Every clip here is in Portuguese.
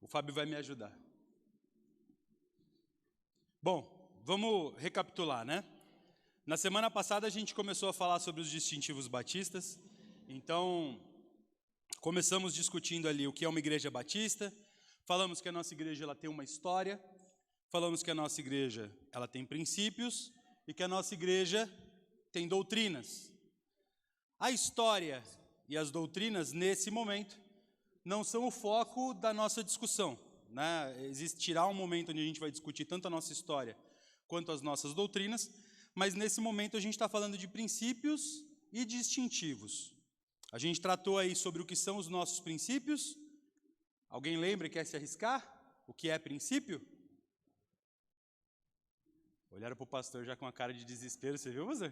O Fábio vai me ajudar. Bom, vamos recapitular, né? Na semana passada a gente começou a falar sobre os distintivos batistas. Então, começamos discutindo ali o que é uma igreja batista. Falamos que a nossa igreja ela tem uma história. Falamos que a nossa igreja ela tem princípios e que a nossa igreja tem doutrinas. A história e as doutrinas, nesse momento, não são o foco da nossa discussão, né? Existirá um momento onde a gente vai discutir tanto a nossa história quanto as nossas doutrinas, mas nesse momento a gente está falando de princípios e distintivos. A gente tratou aí sobre o que são os nossos princípios. Alguém lembra e quer se arriscar? O que é princípio? Olharam para o pastor já com uma cara de desespero, você viu, você?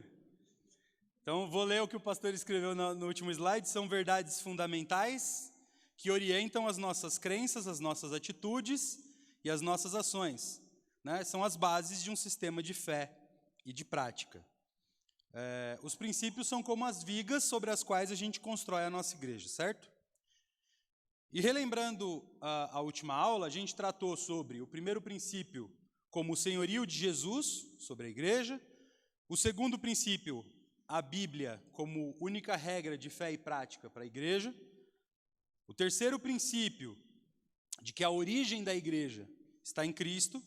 Então, vou ler o que o pastor escreveu no último slide. São verdades fundamentais que orientam as nossas crenças, as nossas atitudes e as nossas ações, né? São as bases de um sistema de fé e de prática. Os princípios são como as vigas sobre as quais a gente constrói a nossa igreja, certo? E relembrando a última aula, a gente tratou sobre o primeiro princípio como o senhorio de Jesus sobre a igreja, o segundo princípio, a Bíblia como única regra de fé e prática para a igreja, o terceiro princípio, de que a origem da igreja está em Cristo,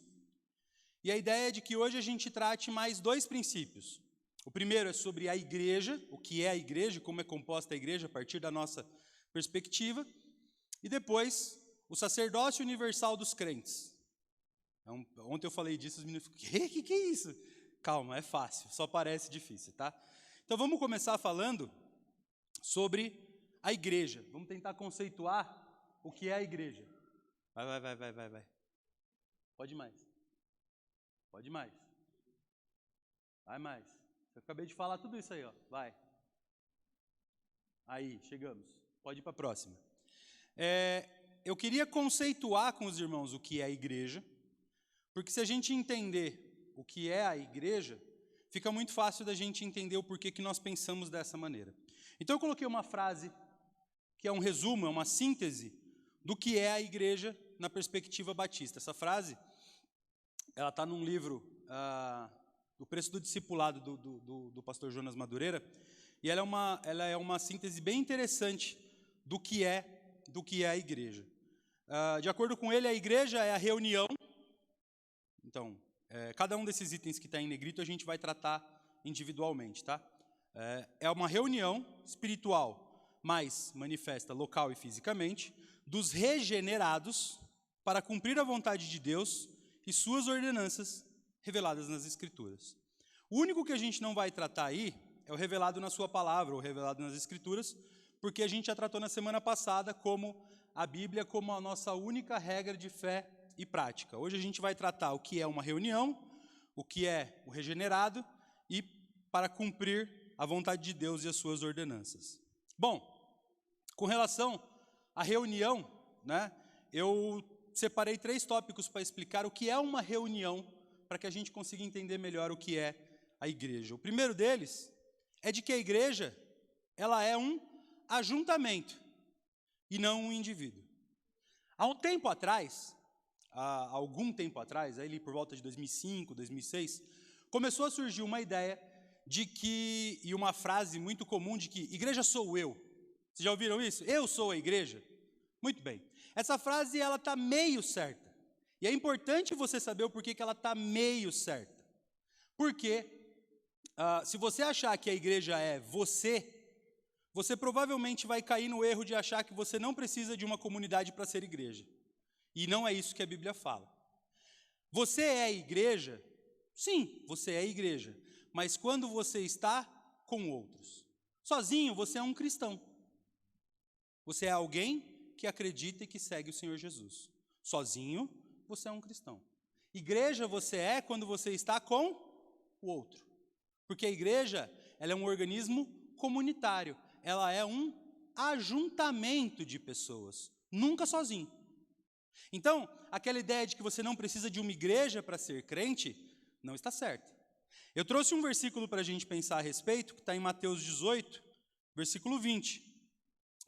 e a ideia é de que hoje a gente trate mais dois princípios. O primeiro é sobre a igreja, o que é a igreja, como é composta a igreja a partir da nossa perspectiva, e depois o sacerdócio universal dos crentes. Então, ontem eu falei disso, os meninos falaram, que é isso? Calma, é fácil, só parece difícil, tá? Então vamos começar falando sobre a igreja. Vamos tentar conceituar o que é a igreja. Vai. Pode mais. Pode mais. Vai mais. Eu acabei de falar tudo isso aí, ó. Vai. Aí, chegamos. Pode ir para a próxima. Eu queria conceituar com os irmãos o que é a igreja, porque se a gente entender o que é a igreja, fica muito fácil da gente entender o porquê que nós pensamos dessa maneira. Então eu coloquei uma frase que é um resumo, é uma síntese do que é a igreja na perspectiva batista. Essa frase, ela está num livro, O Preço do Discipulado, do pastor Jonas Madureira, e ela é uma síntese bem interessante do que é a igreja. De acordo com ele, a igreja é a reunião. Então, cada um desses itens que está em negrito a gente vai tratar individualmente, tá? É uma reunião espiritual, mas manifesta local e fisicamente, dos regenerados para cumprir a vontade de Deus e suas ordenanças reveladas nas Escrituras. O único que a gente não vai tratar aí é o revelado na sua palavra, ou revelado nas Escrituras, porque a gente já tratou na semana passada como a Bíblia como a nossa única regra de fé e prática. Hoje a gente vai tratar o que é uma reunião, o que é o regenerado e para cumprir a vontade de Deus e as suas ordenanças. Bom, com relação à reunião, né, eu separei 3 tópicos para explicar o que é uma reunião, para que a gente consiga entender melhor o que é a igreja. O primeiro deles é de que a igreja ela é um ajuntamento e não um indivíduo. Há algum tempo atrás, ali por volta de 2005, 2006, começou a surgir uma ideia de que, e uma frase muito comum de que igreja sou eu. Vocês já ouviram isso? Eu sou a igreja? Muito bem. Essa frase ela está meio certa. E é importante você saber o porquê que ela está meio certa. Porque se você achar que a igreja é você provavelmente vai cair no erro de achar que você não precisa de uma comunidade para ser igreja. E não é isso que a Bíblia fala. Você é igreja? Sim, você é igreja. Mas quando você está com outros. Sozinho, você é um cristão. Você é alguém que acredita e que segue o Senhor Jesus. Sozinho, você é um cristão. Igreja você é quando você está com o outro. Porque a igreja, ela é um organismo comunitário. Ela é um ajuntamento de pessoas, nunca sozinho. Então, aquela ideia de que você não precisa de uma igreja para ser crente, não está certa. Eu trouxe um versículo para a gente pensar a respeito, que está em Mateus 18, versículo 20,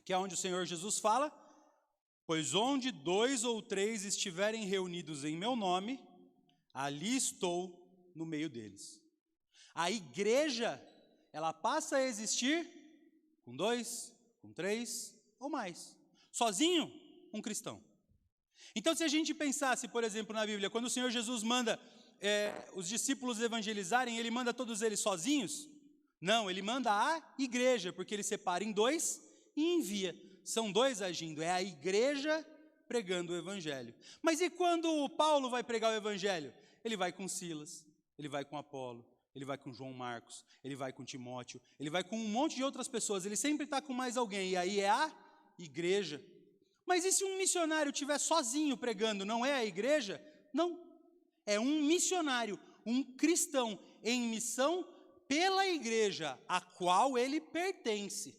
que é onde o Senhor Jesus fala Pois onde 2 ou 3 estiverem reunidos em meu nome, ali estou no meio deles. A igreja, ela passa a existir com 2, com 3 ou mais. Sozinho, um cristão. Então, se a gente pensasse, por exemplo, na Bíblia, quando o Senhor Jesus manda os discípulos evangelizarem, ele manda todos eles sozinhos? Não, ele manda a igreja, porque ele separa em 2 e envia. São 2 agindo, é a igreja pregando o evangelho. Mas e quando Paulo vai pregar o evangelho? Ele vai com Silas, ele vai com Apolo, ele vai com João Marcos, ele vai com Timóteo, ele vai com um monte de outras pessoas, ele sempre está com mais alguém, e aí é a igreja. Mas e se um missionário estiver sozinho pregando, não é a igreja? Não, é um missionário, um cristão em missão pela igreja a qual ele pertence.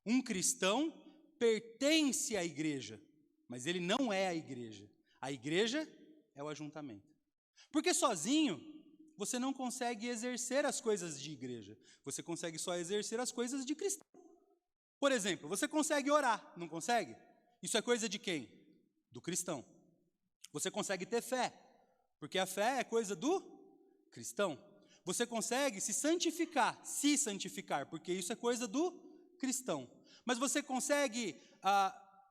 Um cristão pertence à igreja, mas ele não é a igreja. A igreja é o ajuntamento. Porque sozinho, você não consegue exercer as coisas de igreja. Você consegue só exercer as coisas de cristão. Por exemplo, você consegue orar, não consegue? Isso é coisa de quem? Do cristão. Você consegue ter fé, porque a fé é coisa do cristão. Você consegue se santificar, porque isso é coisa do cristão. Mas você consegue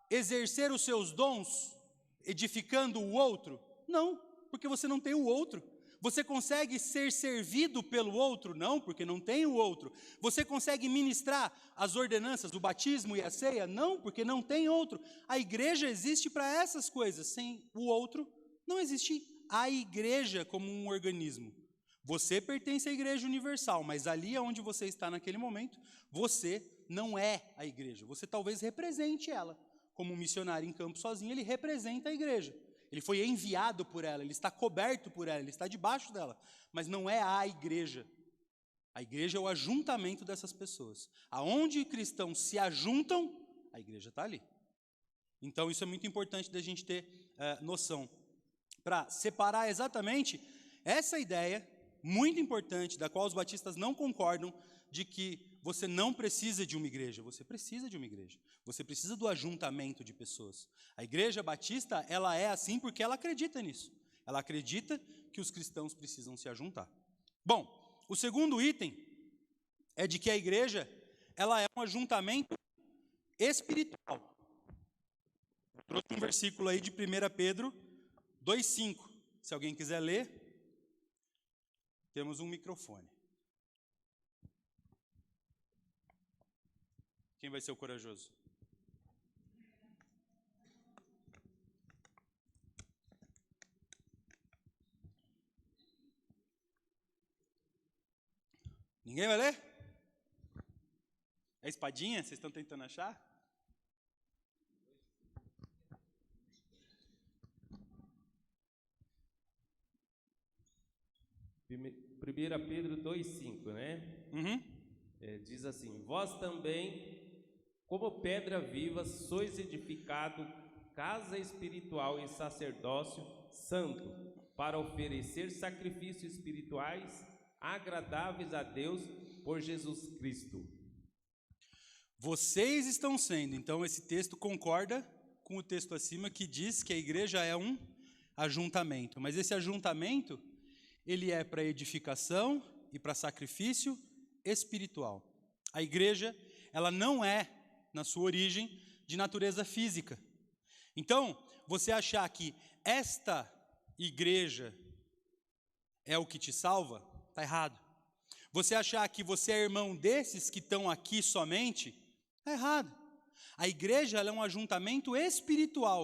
exercer os seus dons edificando o outro? Não, porque você não tem o outro. Você consegue ser servido pelo outro? Não, porque não tem o outro. Você consegue ministrar as ordenanças, o batismo e a ceia? Não, porque não tem outro. A igreja existe para essas coisas. Sem o outro, não existe a igreja como um organismo. Você pertence à igreja universal, mas ali onde você está naquele momento, você não é a igreja. Você talvez represente ela. Como um missionário em campo sozinho, ele representa a igreja. Ele foi enviado por ela, ele está coberto por ela, ele está debaixo dela, mas não é a igreja. A igreja é o ajuntamento dessas pessoas. Aonde cristãos se ajuntam, a igreja está ali. Então isso é muito importante da gente ter noção. Para separar exatamente essa ideia, muito importante, da qual os batistas não concordam, de que você não precisa de uma igreja. Você precisa de uma igreja. Você precisa do ajuntamento de pessoas. A igreja batista, ela é assim porque ela acredita nisso. Ela acredita que os cristãos precisam se ajuntar. Bom, o segundo item é de que a igreja, ela é um ajuntamento espiritual. Eu trouxe um versículo aí de 1 Pedro 2,5. Se alguém quiser ler, temos um microfone. Quem vai ser o corajoso? Ninguém vai ler? É espadinha? Vocês estão tentando achar? Primeira Pedro 2,5, né? Uhum. Diz assim: vós também, como pedra viva, sois edificado casa espiritual e sacerdócio santo, para oferecer sacrifícios espirituais agradáveis a Deus por Jesus Cristo. Vocês estão sendo, então esse texto concorda com o texto acima que diz que a igreja é um ajuntamento, mas esse ajuntamento, ele é para edificação e para sacrifício espiritual. A igreja, ela não é, na sua origem, de natureza física. Então, você achar que esta igreja é o que te salva, está errado. Você achar que você é irmão desses que estão aqui somente, está errado. A igreja, ela é um ajuntamento espiritual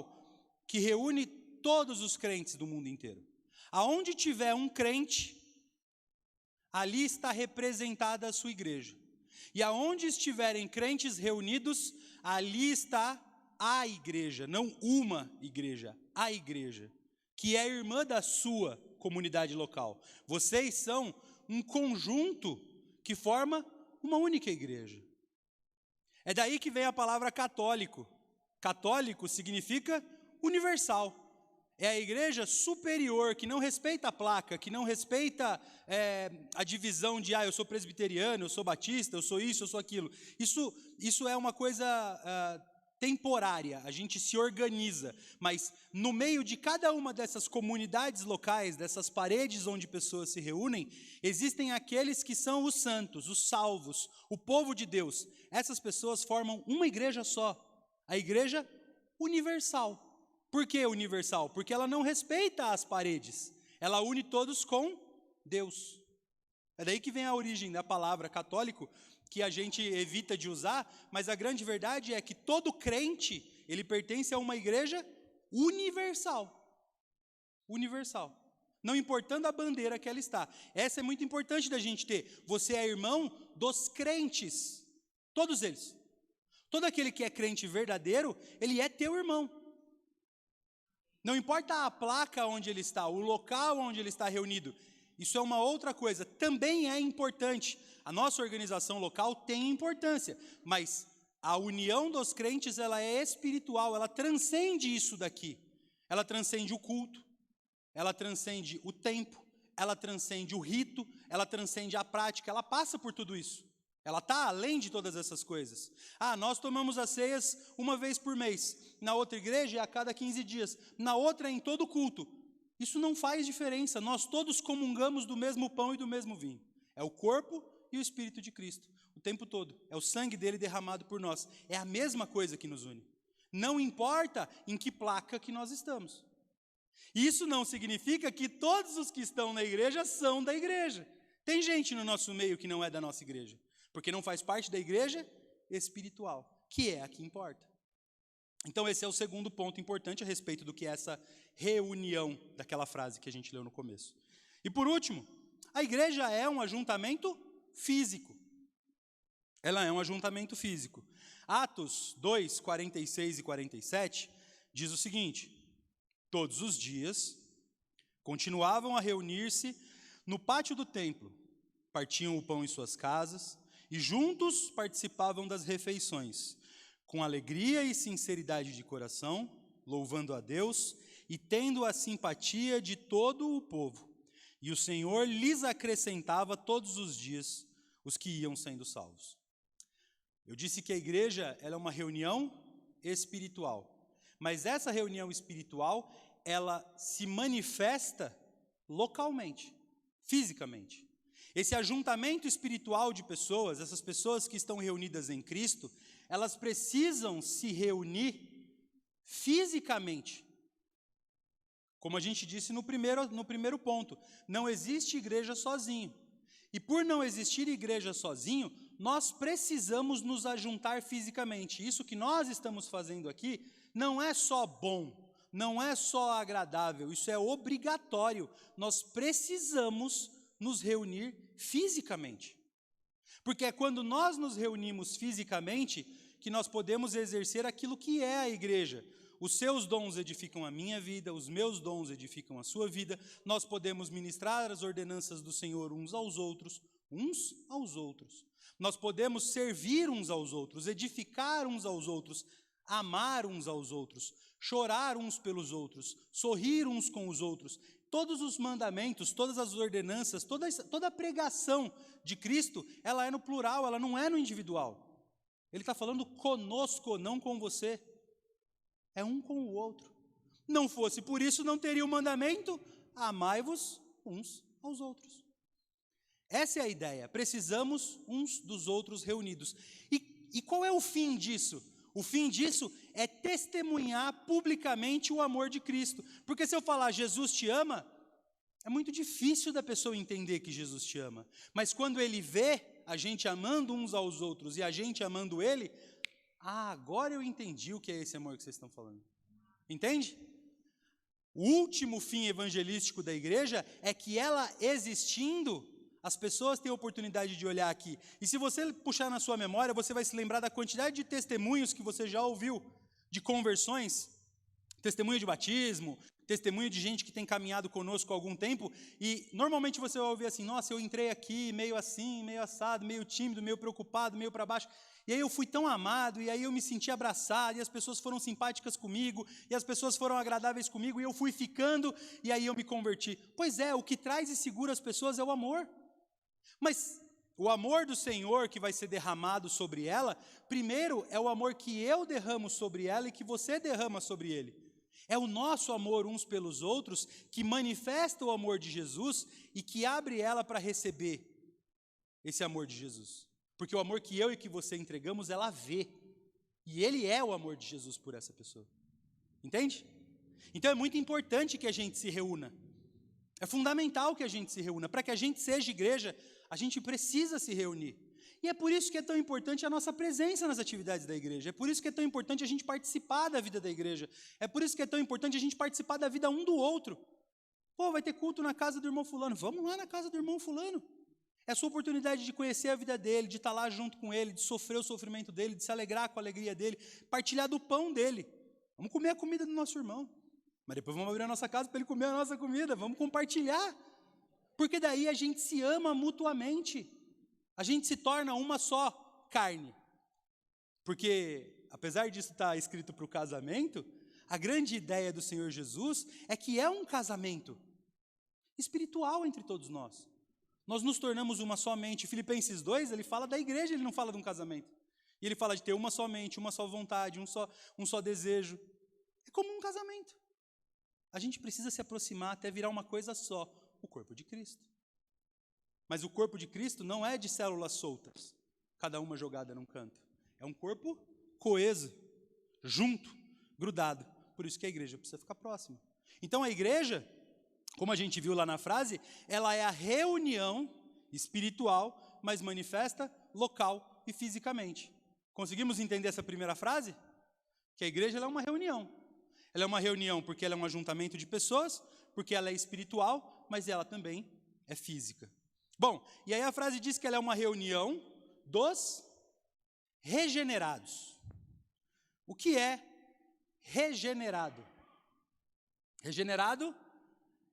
que reúne todos os crentes do mundo inteiro. Aonde tiver um crente, ali está representada a sua igreja. E aonde estiverem crentes reunidos, ali está a igreja, não uma igreja, a igreja, que é irmã da sua comunidade local. Vocês são um conjunto que forma uma única igreja. É daí que vem a palavra católico. Católico significa universal. É a igreja superior, que não respeita a placa, que não respeita a divisão de, eu sou presbiteriano, eu sou batista, eu sou isso, eu sou aquilo. Isso é uma coisa temporária, a gente se organiza, mas no meio de cada uma dessas comunidades locais, dessas paredes onde pessoas se reúnem, existem aqueles que são os santos, os salvos, o povo de Deus. Essas pessoas formam uma igreja só, a igreja universal. Por que universal? Porque ela não respeita as paredes, ela une todos com Deus. É daí que vem a origem da palavra católico, que a gente evita de usar, mas a grande verdade é que todo crente, ele pertence a uma igreja universal. Universal. Não importando a bandeira que ela está. Essa é muito importante da gente ter. Você é irmão dos crentes. Todos eles. Todo aquele que é crente verdadeiro, ele é teu irmão. Não importa a placa onde ele está, o local onde ele está reunido. Isso é uma outra coisa. Também é importante. A nossa organização local tem importância, mas a união dos crentes, ela é espiritual, ela transcende isso daqui. Ela transcende o culto, ela transcende o tempo, ela transcende o rito, ela transcende a prática, ela passa por tudo isso. Ela está além de todas essas coisas. Nós tomamos as ceias uma vez por mês, na outra igreja é a cada 15 dias, na outra é em todo culto. Isso não faz diferença, nós todos comungamos do mesmo pão e do mesmo vinho. É o corpo e o Espírito de Cristo, o tempo todo. É o sangue dele derramado por nós. É a mesma coisa que nos une. Não importa em que placa que nós estamos. Isso não significa que todos os que estão na igreja são da igreja. Tem gente no nosso meio que não é da nossa igreja, porque não faz parte da igreja espiritual, que é a que importa. Então esse é o segundo ponto importante a respeito do que é essa reunião daquela frase que a gente leu no começo. E por último, a igreja é um ajuntamento físico. Ela é um ajuntamento físico. Atos 2, 46 e 47 diz o seguinte: todos os dias continuavam a reunir-se no pátio do templo, partiam o pão em suas casas e juntos participavam das refeições, com alegria e sinceridade de coração, louvando a Deus e tendo a simpatia de todo o povo. E o Senhor lhes acrescentava todos os dias os que iam sendo salvos. Eu disse que a igreja ela é uma reunião espiritual, mas essa reunião espiritual, ela se manifesta localmente, fisicamente. Esse ajuntamento espiritual de pessoas, essas pessoas que estão reunidas em Cristo, elas precisam se reunir fisicamente. Como a gente disse no primeiro ponto, não existe igreja sozinho. E por não existir igreja sozinho, nós precisamos nos ajuntar fisicamente. Isso que nós estamos fazendo aqui não é só bom, não é só agradável, isso é obrigatório. Nós precisamos nos reunir fisicamente. Porque é quando nós nos reunimos fisicamente que nós podemos exercer aquilo que é a igreja. Os seus dons edificam a minha vida, os meus dons edificam a sua vida. Nós podemos ministrar as ordenanças do Senhor uns aos outros. Nós podemos servir uns aos outros, edificar uns aos outros, amar uns aos outros, chorar uns pelos outros, sorrir uns com os outros. Todos os mandamentos, todas as ordenanças, toda a pregação de Cristo, ela é no plural, ela não é no individual. Ele está falando conosco, não com você. É um com o outro. Não fosse por isso, não teria o mandamento: amai-vos uns aos outros. Essa é a ideia. Precisamos uns dos outros reunidos. E qual é o fim disso? O fim disso é testemunhar publicamente o amor de Cristo. Porque se eu falar Jesus te ama, é muito difícil da pessoa entender que Jesus te ama. Mas quando ele vê a gente amando uns aos outros e a gente amando ele, agora eu entendi o que é esse amor que vocês estão falando. Entende? O último fim evangelístico da igreja é que ela existindo, as pessoas têm a oportunidade de olhar aqui. E se você puxar na sua memória, você vai se lembrar da quantidade de testemunhos que você já ouviu, de conversões, testemunho de batismo, testemunho de gente que tem caminhado conosco há algum tempo, e normalmente você vai ouvir assim: nossa, eu entrei aqui meio assim, meio assado, meio tímido, meio preocupado, meio para baixo, e aí eu fui tão amado, e aí eu me senti abraçado, e as pessoas foram simpáticas comigo, e as pessoas foram agradáveis comigo, e eu fui ficando, e aí eu me converti. Pois é, o que traz e segura as pessoas é o amor. Mas O amor do Senhor que vai ser derramado sobre ela, primeiro é o amor que eu derramo sobre ela e que você derrama sobre ele. É o nosso amor uns pelos outros que manifesta o amor de Jesus e que abre ela para receber esse amor de Jesus. Porque o amor que eu e que você entregamos, ela vê. E ele é o amor de Jesus por essa pessoa. Entende? Então é muito importante que a gente se reúna. É fundamental que a gente se reúna. Para que a gente seja igreja, a gente precisa se reunir. E é por isso que é tão importante a nossa presença nas atividades da igreja. É por isso que é tão importante a gente participar da vida da igreja. É por isso que é tão importante a gente participar da vida um do outro. Pô, vai ter culto na casa do irmão fulano. Vamos lá na casa do irmão fulano. É a sua oportunidade de conhecer a vida dele, de estar lá junto com ele, de sofrer o sofrimento dele, de se alegrar com a alegria dele, partilhar do pão dele. Vamos comer a comida do nosso irmão. Mas depois vamos abrir a nossa casa para ele comer a nossa comida. Vamos compartilhar. Porque daí a gente se ama mutuamente. A gente se torna uma só carne. Porque, apesar disso estar escrito para o casamento, a grande ideia do Senhor Jesus é que é um casamento espiritual entre todos nós. Nós nos tornamos uma só mente. Filipenses 2, ele fala da igreja, ele não fala de um casamento. E ele fala de ter uma só mente, uma só vontade, um só desejo. É como um casamento. A gente precisa se aproximar até virar uma coisa só, o corpo de Cristo. Mas o corpo de Cristo não é de células soltas, cada uma jogada num canto. É um corpo coeso, junto, grudado. Por isso que a igreja precisa ficar próxima. Então a igreja, como a gente viu lá na frase, ela é a reunião espiritual, mas manifesta local e fisicamente. Conseguimos entender essa primeira frase? Que a igreja ela é uma reunião. Ela é uma reunião porque ela é um ajuntamento de pessoas, porque ela é espiritual, mas ela também é física. Bom, e aí a frase diz que ela é uma reunião dos regenerados. O que é regenerado? Regenerado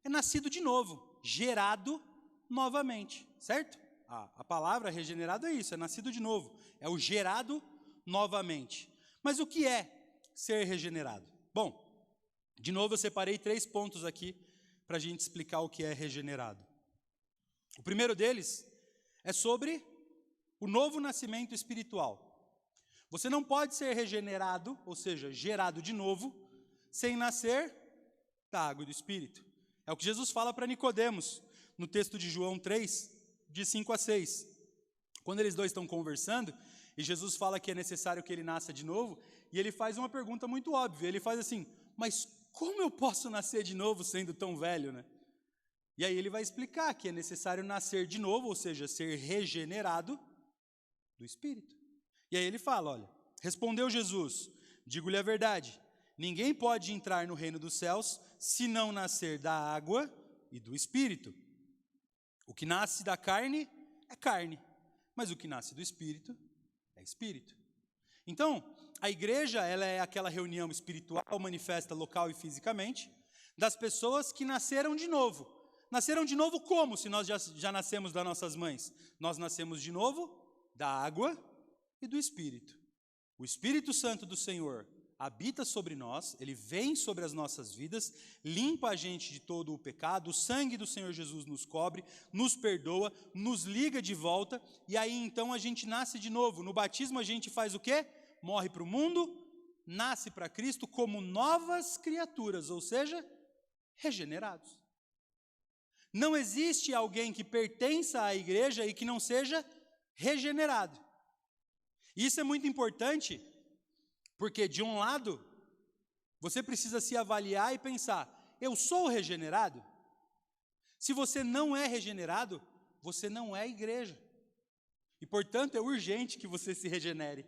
é nascido de novo, gerado novamente, certo? A palavra regenerado é isso, é nascido de novo, é o gerado novamente. Mas o que é ser regenerado? Bom, de novo eu separei 3 pontos aqui para a gente explicar o que é regenerado. O primeiro deles é sobre o novo nascimento espiritual. Você não pode ser regenerado, ou seja, gerado de novo, sem nascer da água e do Espírito. É o que Jesus fala para Nicodemos, no texto de João 3, de 5 a 6. Quando eles dois estão conversando, e Jesus fala que é necessário que ele nasça de novo, e ele faz uma pergunta muito óbvia. Ele faz assim, mas como eu posso nascer de novo sendo tão velho, né? E aí ele vai explicar que é necessário nascer de novo, ou seja, ser regenerado do Espírito. E aí ele fala, olha, respondeu Jesus, digo-lhe a verdade, ninguém pode entrar no reino dos céus se não nascer da água e do Espírito. O que nasce da carne é carne, mas o que nasce do Espírito é Espírito. Então, a igreja ela é aquela reunião espiritual, manifesta local e fisicamente, das pessoas que nasceram de novo. Nasceram de novo como, se nós já nascemos das nossas mães? Nós nascemos de novo da água e do Espírito. O Espírito Santo do Senhor habita sobre nós, ele vem sobre as nossas vidas, limpa a gente de todo o pecado, o sangue do Senhor Jesus nos cobre, nos perdoa, nos liga de volta, e aí então a gente nasce de novo. No batismo a gente faz o quê? Morre para o mundo, nasce para Cristo como novas criaturas, ou seja, regenerados. Não existe alguém que pertença à igreja e que não seja regenerado. Isso é muito importante, porque de um lado, você precisa se avaliar e pensar, eu sou regenerado? Se você não é regenerado, você não é igreja. E portanto é urgente que você se regenere.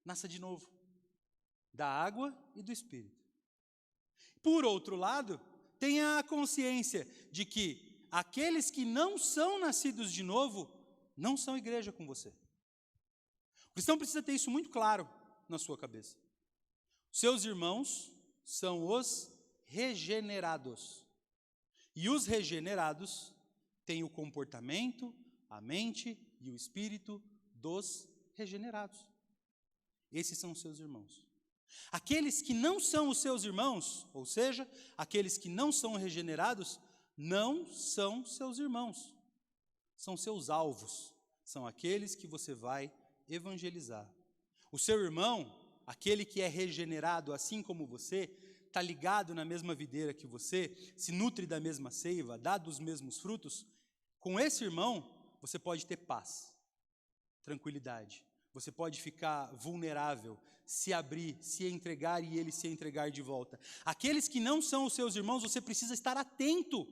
Nasça de novo, da água e do Espírito. Por outro lado, tenha a consciência de que aqueles que não são nascidos de novo, não são igreja com você. O cristão precisa ter isso muito claro na sua cabeça. Seus irmãos são os regenerados. E os regenerados têm o comportamento, a mente e o espírito dos regenerados. Esses são os seus irmãos. Aqueles que não são os seus irmãos, ou seja, aqueles que não são regenerados, não são seus irmãos, são seus alvos, são aqueles que você vai evangelizar. O seu irmão, aquele que é regenerado assim como você, está ligado na mesma videira que você, se nutre da mesma seiva, dá dos mesmos frutos, com esse irmão você pode ter paz, tranquilidade. Você pode ficar vulnerável, se abrir, se entregar e ele se entregar de volta. Aqueles que não são os seus irmãos, você precisa estar atento,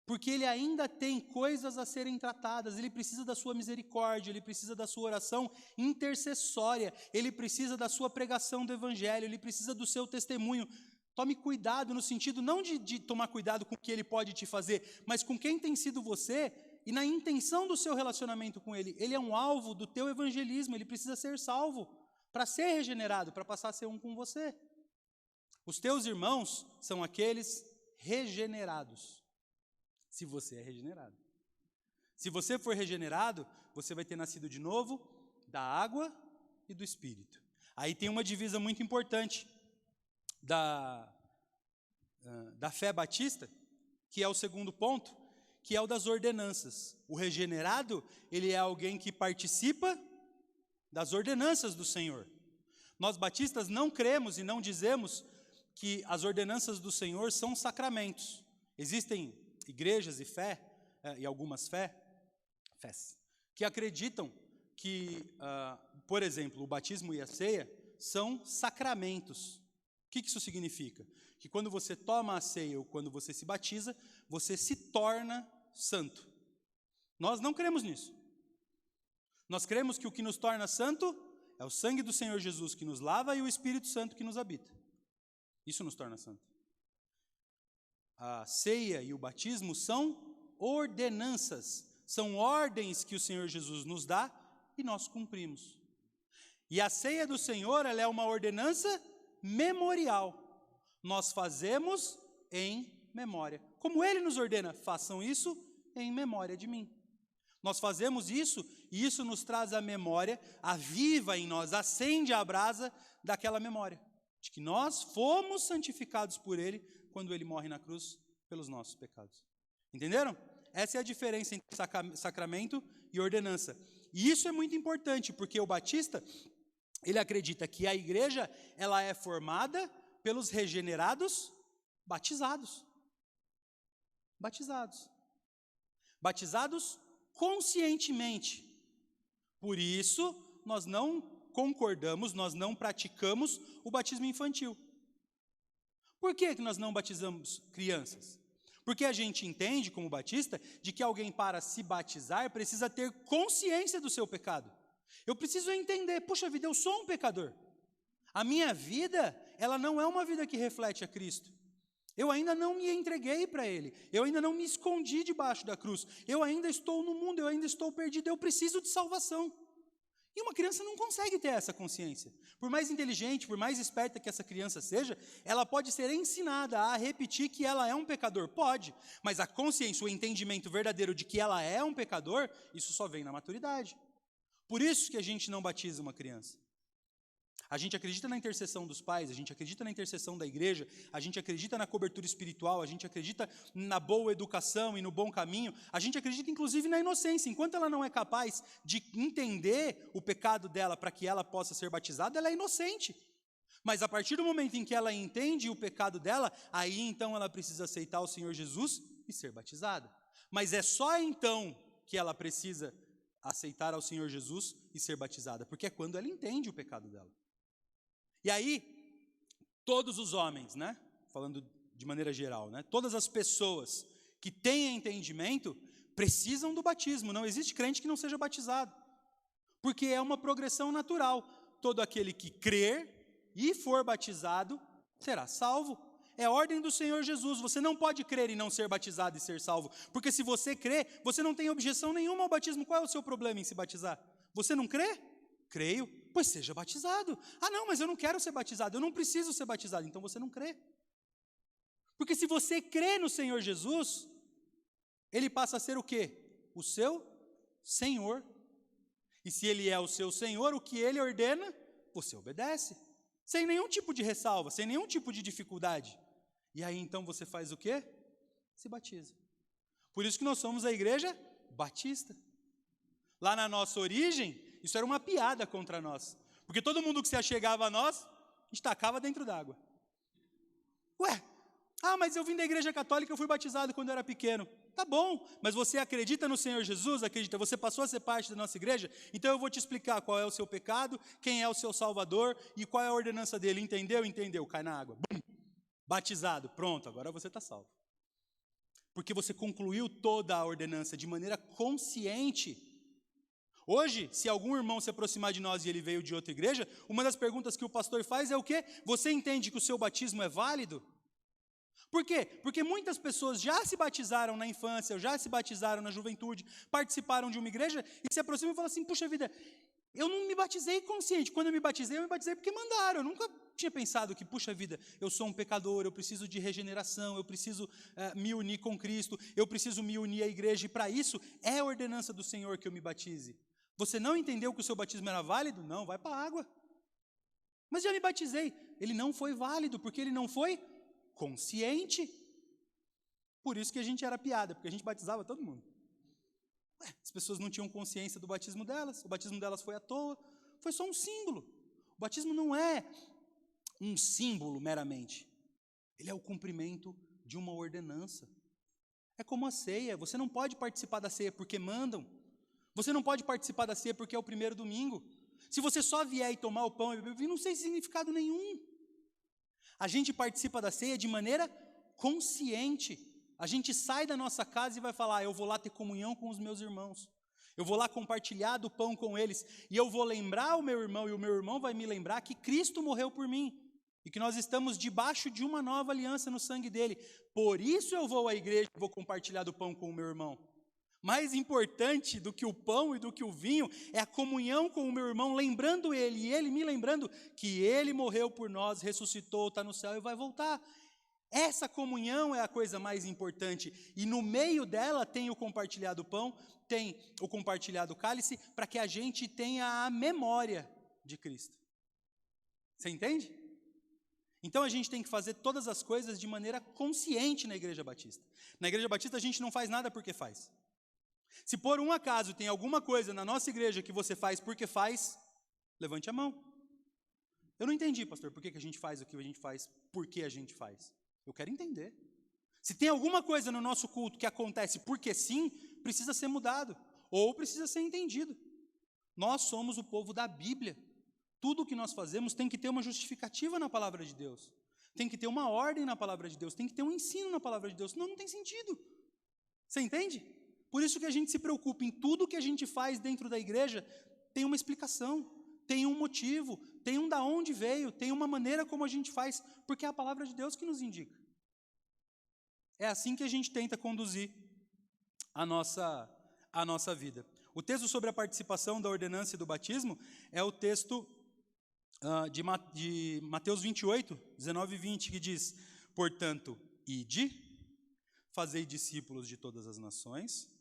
porque ele ainda tem coisas a serem tratadas, ele precisa da sua misericórdia, ele precisa da sua oração intercessória, ele precisa da sua pregação do evangelho, ele precisa do seu testemunho. Tome cuidado no sentido não de tomar cuidado com o que ele pode te fazer, mas com quem tem sido você e na intenção do seu relacionamento com ele. Ele é um alvo do teu evangelismo, ele precisa ser salvo para ser regenerado, para passar a ser um com você. Os teus irmãos são aqueles regenerados, se você é regenerado. Se você for regenerado, você vai ter nascido de novo da água e do Espírito. Aí tem uma divisa muito importante da fé batista, que é o segundo ponto, que é o das ordenanças. O regenerado, ele é alguém que participa das ordenanças do Senhor. Nós batistas não cremos e não dizemos que as ordenanças do Senhor são sacramentos. Existem igrejas e e algumas fés, que acreditam que, por exemplo, o batismo e a ceia são sacramentos. O que isso significa? Que quando você toma a ceia ou quando você se batiza, você se torna santo. Nós não cremos nisso. Nós cremos que o que nos torna santo é o sangue do Senhor Jesus que nos lava e o Espírito Santo que nos habita. Isso nos torna santo. A ceia e o batismo são ordenanças, são ordens que o Senhor Jesus nos dá e nós cumprimos. E a ceia do Senhor, ela é uma ordenança memorial. Nós fazemos em memória. Como Ele nos ordena, façam isso em memória de mim. Nós fazemos isso e isso nos traz a memória, aviva em nós, acende a brasa daquela memória, de que nós fomos santificados por Ele quando Ele morre na cruz pelos nossos pecados. Entenderam? Essa é a diferença entre sacramento e ordenança. E isso é muito importante, porque o batista, ele acredita que a igreja, ela é formada pelos regenerados batizados. Batizados conscientemente. Por isso, nós não concordamos, nós não praticamos o batismo infantil. Por que nós não batizamos crianças? Porque a gente entende, como batista, de que alguém para se batizar precisa ter consciência do seu pecado. Eu preciso entender, puxa vida, eu sou um pecador. A minha vida, ela não é uma vida que reflete a Cristo. Eu ainda não me entreguei para Ele. Eu ainda não me escondi debaixo da cruz. Eu ainda estou no mundo, eu ainda estou perdido. Eu preciso de salvação. E uma criança não consegue ter essa consciência. Por mais inteligente, por mais esperta que essa criança seja, ela pode ser ensinada a repetir que ela é um pecador. Pode. Mas a consciência, o entendimento verdadeiro de que ela é um pecador, isso só vem na maturidade. Por isso que a gente não batiza uma criança. A gente acredita na intercessão dos pais, a gente acredita na intercessão da igreja, a gente acredita na cobertura espiritual, a gente acredita na boa educação e no bom caminho, a gente acredita inclusive na inocência. Enquanto ela não é capaz de entender o pecado dela para que ela possa ser batizada, ela é inocente. Mas a partir do momento em que ela entende o pecado dela, aí então ela precisa aceitar o Senhor Jesus e ser batizada. Mas é só então que ela precisa aceitar ao Senhor Jesus e ser batizada, porque é quando ela entende o pecado dela. E aí, todos os homens, né, falando de maneira geral, né, todas as pessoas que têm entendimento precisam do batismo. Não existe crente que não seja batizado, porque é uma progressão natural. Todo aquele que crer e for batizado será salvo. É a ordem do Senhor Jesus. Você não pode crer e não ser batizado e ser salvo, porque se você crê, você não tem objeção nenhuma ao batismo. Qual é o seu problema em se batizar? Você não crê? Creio, pois seja batizado. Ah, não, mas eu não quero ser batizado, eu não preciso ser batizado. Então você não crê. Porque se você crê no Senhor Jesus, Ele passa a ser o quê? O seu Senhor. E se Ele é o seu Senhor, o que Ele ordena, você obedece. Sem nenhum tipo de ressalva, sem nenhum tipo de dificuldade. E aí então você faz o quê? Se batiza. Por isso que nós somos a igreja batista. Lá na nossa origem, isso era uma piada contra nós. Porque todo mundo que se achegava a nós, estacava dentro d'água. Ué, mas eu vim da igreja católica, eu fui batizado quando eu era pequeno. Tá bom, mas você acredita no Senhor Jesus? Acredita, você passou a ser parte da nossa igreja? Então eu vou te explicar qual é o seu pecado, quem é o seu Salvador e qual é a ordenança dele. Entendeu? Entendeu. Cai na água. Bum. Batizado. Pronto, agora você está salvo. Porque você concluiu toda a ordenança de maneira consciente. Hoje, se algum irmão se aproximar de nós e ele veio de outra igreja, uma das perguntas que o pastor faz é o quê? Você entende que o seu batismo é válido? Por quê? Porque muitas pessoas já se batizaram na infância, ou já se batizaram na juventude, participaram de uma igreja e se aproximam e falam assim, puxa vida, eu não me batizei consciente. Quando eu me batizei porque mandaram. Eu nunca tinha pensado que, puxa vida, eu sou um pecador, eu preciso de regeneração, eu preciso me unir com Cristo, eu preciso me unir à igreja, e para isso é a ordenança do Senhor que eu me batize. Você não entendeu que o seu batismo era válido? Não, vai para a água. Mas já me batizei. Ele não foi válido, porque ele não foi consciente. Por isso que a gente era piada, porque a gente batizava todo mundo. As pessoas não tinham consciência do batismo delas, o batismo delas foi à toa, foi só um símbolo. O batismo não é um símbolo meramente, ele é o cumprimento de uma ordenança. É como a ceia, você não pode participar da ceia porque mandam, você não pode participar da ceia porque é o primeiro domingo. Se você só vier e tomar o pão e beber, não tem significado nenhum. A gente participa da ceia de maneira consciente. A gente sai da nossa casa e vai falar, eu vou lá ter comunhão com os meus irmãos, eu vou lá compartilhar do pão com eles, e eu vou lembrar o meu irmão, e o meu irmão vai me lembrar que Cristo morreu por mim, e que nós estamos debaixo de uma nova aliança no sangue dele. Por isso eu vou à igreja e vou compartilhar do pão com o meu irmão. Mais importante do que o pão e do que o vinho é a comunhão com o meu irmão, lembrando ele, e ele me lembrando que ele morreu por nós, ressuscitou, está no céu e vai voltar. Essa comunhão é a coisa mais importante, e no meio dela tem o compartilhar do pão, tem o compartilhar do cálice, para que a gente tenha a memória de Cristo. Você entende? Então a gente tem que fazer todas as coisas de maneira consciente na Igreja Batista. Na Igreja Batista a gente não faz nada porque faz. Se por um acaso tem alguma coisa na nossa igreja que você faz porque faz, levante a mão. Eu não entendi, pastor, por que a gente faz o que a gente faz, por que a gente faz. Eu quero entender. Se tem alguma coisa no nosso culto que acontece porque sim, precisa ser mudado, ou precisa ser entendido. Nós somos o povo da Bíblia. Tudo o que nós fazemos tem que ter uma justificativa na palavra de Deus. Tem que ter uma ordem na palavra de Deus, tem que ter um ensino na palavra de Deus, senão não tem sentido. Você entende? Por isso que a gente se preocupa em tudo que a gente faz dentro da igreja, tem uma explicação, tem um motivo, tem um da onde veio, tem uma maneira como a gente faz, porque é a palavra de Deus que nos indica. É assim que a gente tenta conduzir a nossa vida. O texto sobre a participação da ordenança e do batismo é o texto de Mateus 28, 19 e 20, que diz, portanto, ide, fazei discípulos de todas as nações,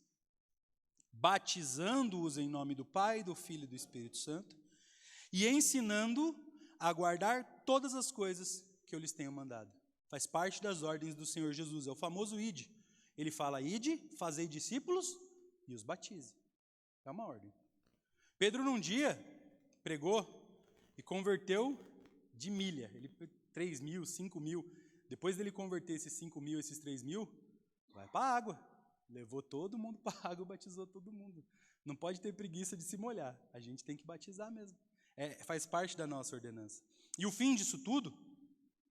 batizando-os em nome do Pai, do Filho e do Espírito Santo, e ensinando a guardar todas as coisas que eu lhes tenho mandado. Faz parte das ordens do Senhor Jesus, é o famoso ide. Ele fala, ide, fazei discípulos e os batize. É uma ordem. Pedro num dia pregou e converteu de milha, ele 3 mil, 5 mil, depois dele converter esses 5 mil, esses 3 mil, vai para a água. Levou todo mundo para a água, batizou todo mundo. Não pode ter preguiça de se molhar, a gente tem que batizar mesmo. Faz parte da nossa ordenança. E o fim disso tudo,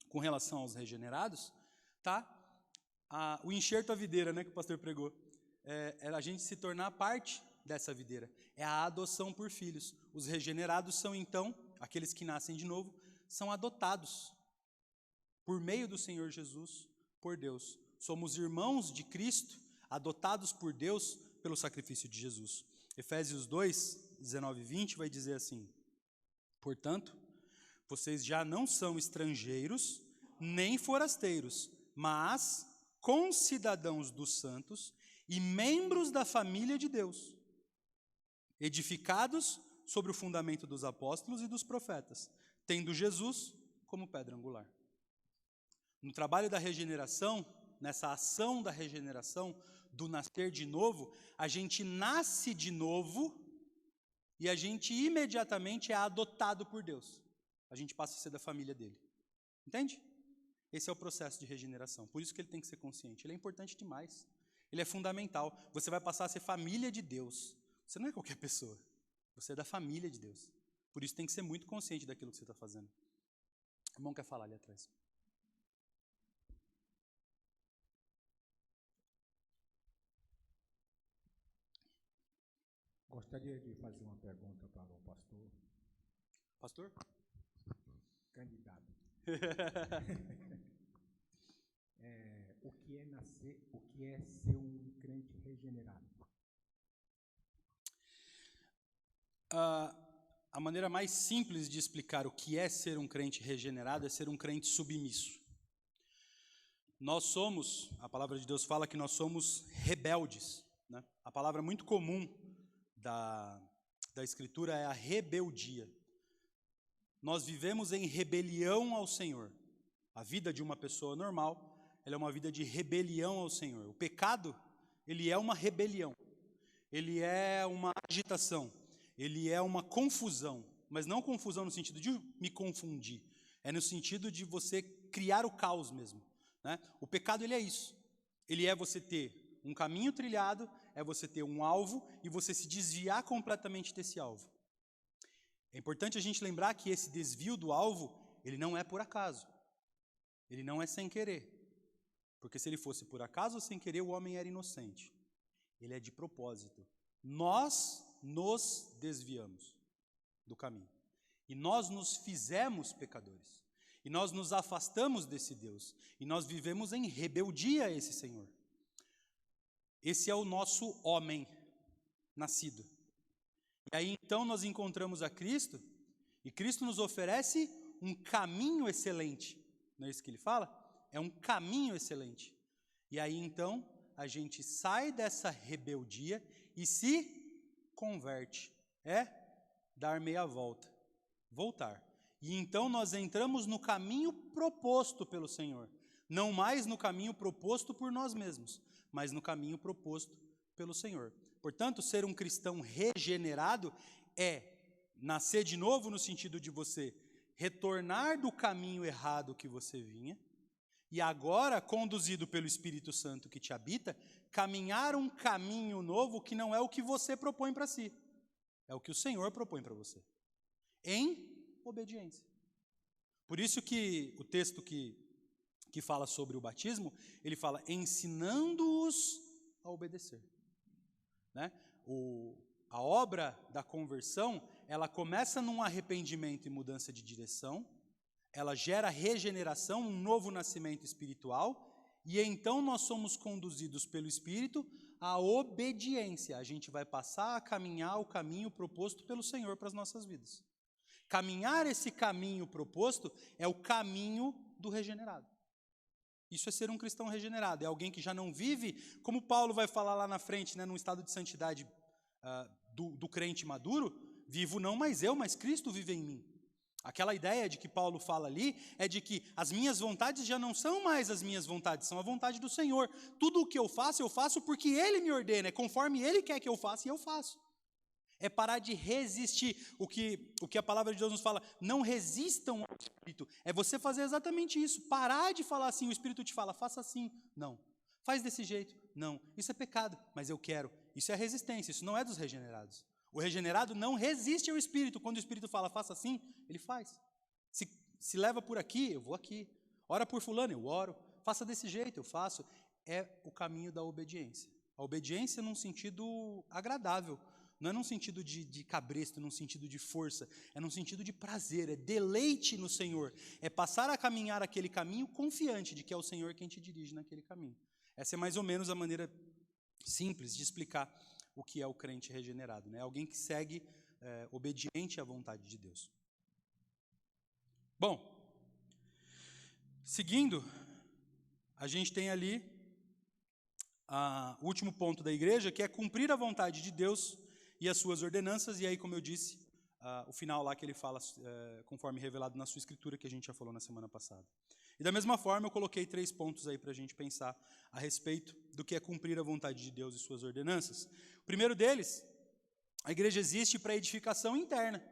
com relação aos regenerados, tá? O enxerto à videira, né, que o pastor pregou, é a gente se tornar parte dessa videira. É a adoção por filhos. Os regenerados são, então, aqueles que nascem de novo, são adotados por meio do Senhor Jesus, por Deus. Somos irmãos de Cristo, adotados por Deus pelo sacrifício de Jesus. Efésios 2, 19 e 20 vai dizer assim, portanto, vocês já não são estrangeiros, nem forasteiros, mas concidadãos dos santos e membros da família de Deus, edificados sobre o fundamento dos apóstolos e dos profetas, tendo Jesus como pedra angular. No trabalho da regeneração, nessa ação da regeneração, do nascer de novo, a gente nasce de novo e a gente imediatamente é adotado por Deus. A gente passa a ser da família dele. Entende? Esse é o processo de regeneração. Por isso que ele tem que ser consciente. Ele é importante demais. Ele é fundamental. Você vai passar a ser família de Deus. Você não é qualquer pessoa. Você é da família de Deus. Por isso tem que ser muito consciente daquilo que você está fazendo. O irmão quer falar ali atrás. Gostaria de fazer uma pergunta para o pastor. Pastor? Candidato. O que é nascer, o que é ser um crente regenerado? A maneira mais simples de explicar o que é ser um crente regenerado é ser um crente submisso. Nós somos, a palavra de Deus fala que nós somos rebeldes, né? A palavra muito comum da Escritura é a rebeldia. Nós vivemos em rebelião ao Senhor. A vida de uma pessoa normal, ela é uma vida de rebelião ao Senhor. O pecado, ele é uma rebelião. Ele é uma agitação. Ele é uma confusão. Mas não confusão no sentido de me confundir. É no sentido de você criar o caos mesmo, né? O pecado, ele é isso. Ele é você ter um caminho trilhado, é você ter um alvo e você se desviar completamente desse alvo. É importante a gente lembrar que esse desvio do alvo, ele não é por acaso. Ele não é sem querer. Porque se ele fosse por acaso ou sem querer, o homem era inocente. Ele é de propósito. Nós nos desviamos do caminho. E nós nos fizemos pecadores. E nós nos afastamos desse Deus. E nós vivemos em rebeldia a esse Senhor. Esse é o nosso homem nascido. E aí então nós encontramos a Cristo, e Cristo nos oferece um caminho excelente. Não é isso que ele fala? É um caminho excelente. E aí então a gente sai dessa rebeldia e se converte. É dar meia volta, voltar. E então nós entramos no caminho proposto pelo Senhor. Não mais no caminho proposto por nós mesmos, mas no caminho proposto pelo Senhor. Portanto, ser um cristão regenerado é nascer de novo no sentido de você retornar do caminho errado que você vinha e agora, conduzido pelo Espírito Santo que te habita, caminhar um caminho novo que não é o que você propõe para si, é o que o Senhor propõe para você, em obediência. Por isso que o texto que fala sobre o batismo, ele fala ensinando-os a obedecer. Né? A obra da conversão, ela começa num arrependimento e mudança de direção, ela gera regeneração, um novo nascimento espiritual, e então nós somos conduzidos pelo Espírito à obediência. A gente vai passar a caminhar o caminho proposto pelo Senhor para as nossas vidas. Caminhar esse caminho proposto é o caminho do regenerado. Isso é ser um cristão regenerado, é alguém que já não vive, como Paulo vai falar lá na frente, né, num estado de santidade do crente maduro, vivo não mais eu, mas Cristo vive em mim. Aquela ideia de que Paulo fala ali é de que as minhas vontades já não são mais as minhas vontades, são a vontade do Senhor. Tudo o que eu faço porque Ele me ordena, é conforme Ele quer que eu faça e eu faço. É parar de resistir. O que a palavra de Deus nos fala, não resistam ao Espírito. É você fazer exatamente isso. Parar de falar assim, o Espírito te fala, faça assim. Não. Faz desse jeito. Não. Isso é pecado, mas eu quero. Isso é resistência, isso não é dos regenerados. O regenerado não resiste ao Espírito. Quando o Espírito fala, faça assim, ele faz. Se leva por aqui, eu vou aqui. Ora por fulano, eu oro. Faça desse jeito, eu faço. É o caminho da obediência. A obediência num sentido agradável. Não é num sentido de cabresto, num sentido de força, é num sentido de prazer, é deleite no Senhor, é passar a caminhar aquele caminho confiante de que é o Senhor quem te dirige naquele caminho. Essa é mais ou menos a maneira simples de explicar o que é o crente regenerado, né? Alguém que segue obediente à vontade de Deus. Bom, seguindo, a gente tem ali o último ponto da igreja, que é cumprir a vontade de Deus e as suas ordenanças, e aí, como eu disse, o final lá que ele fala, conforme revelado na sua escritura, que a gente já falou na semana passada. E da mesma forma, eu coloquei 3 pontos aí para a gente pensar a respeito do que é cumprir a vontade de Deus e suas ordenanças. O primeiro deles A igreja existe para edificação interna.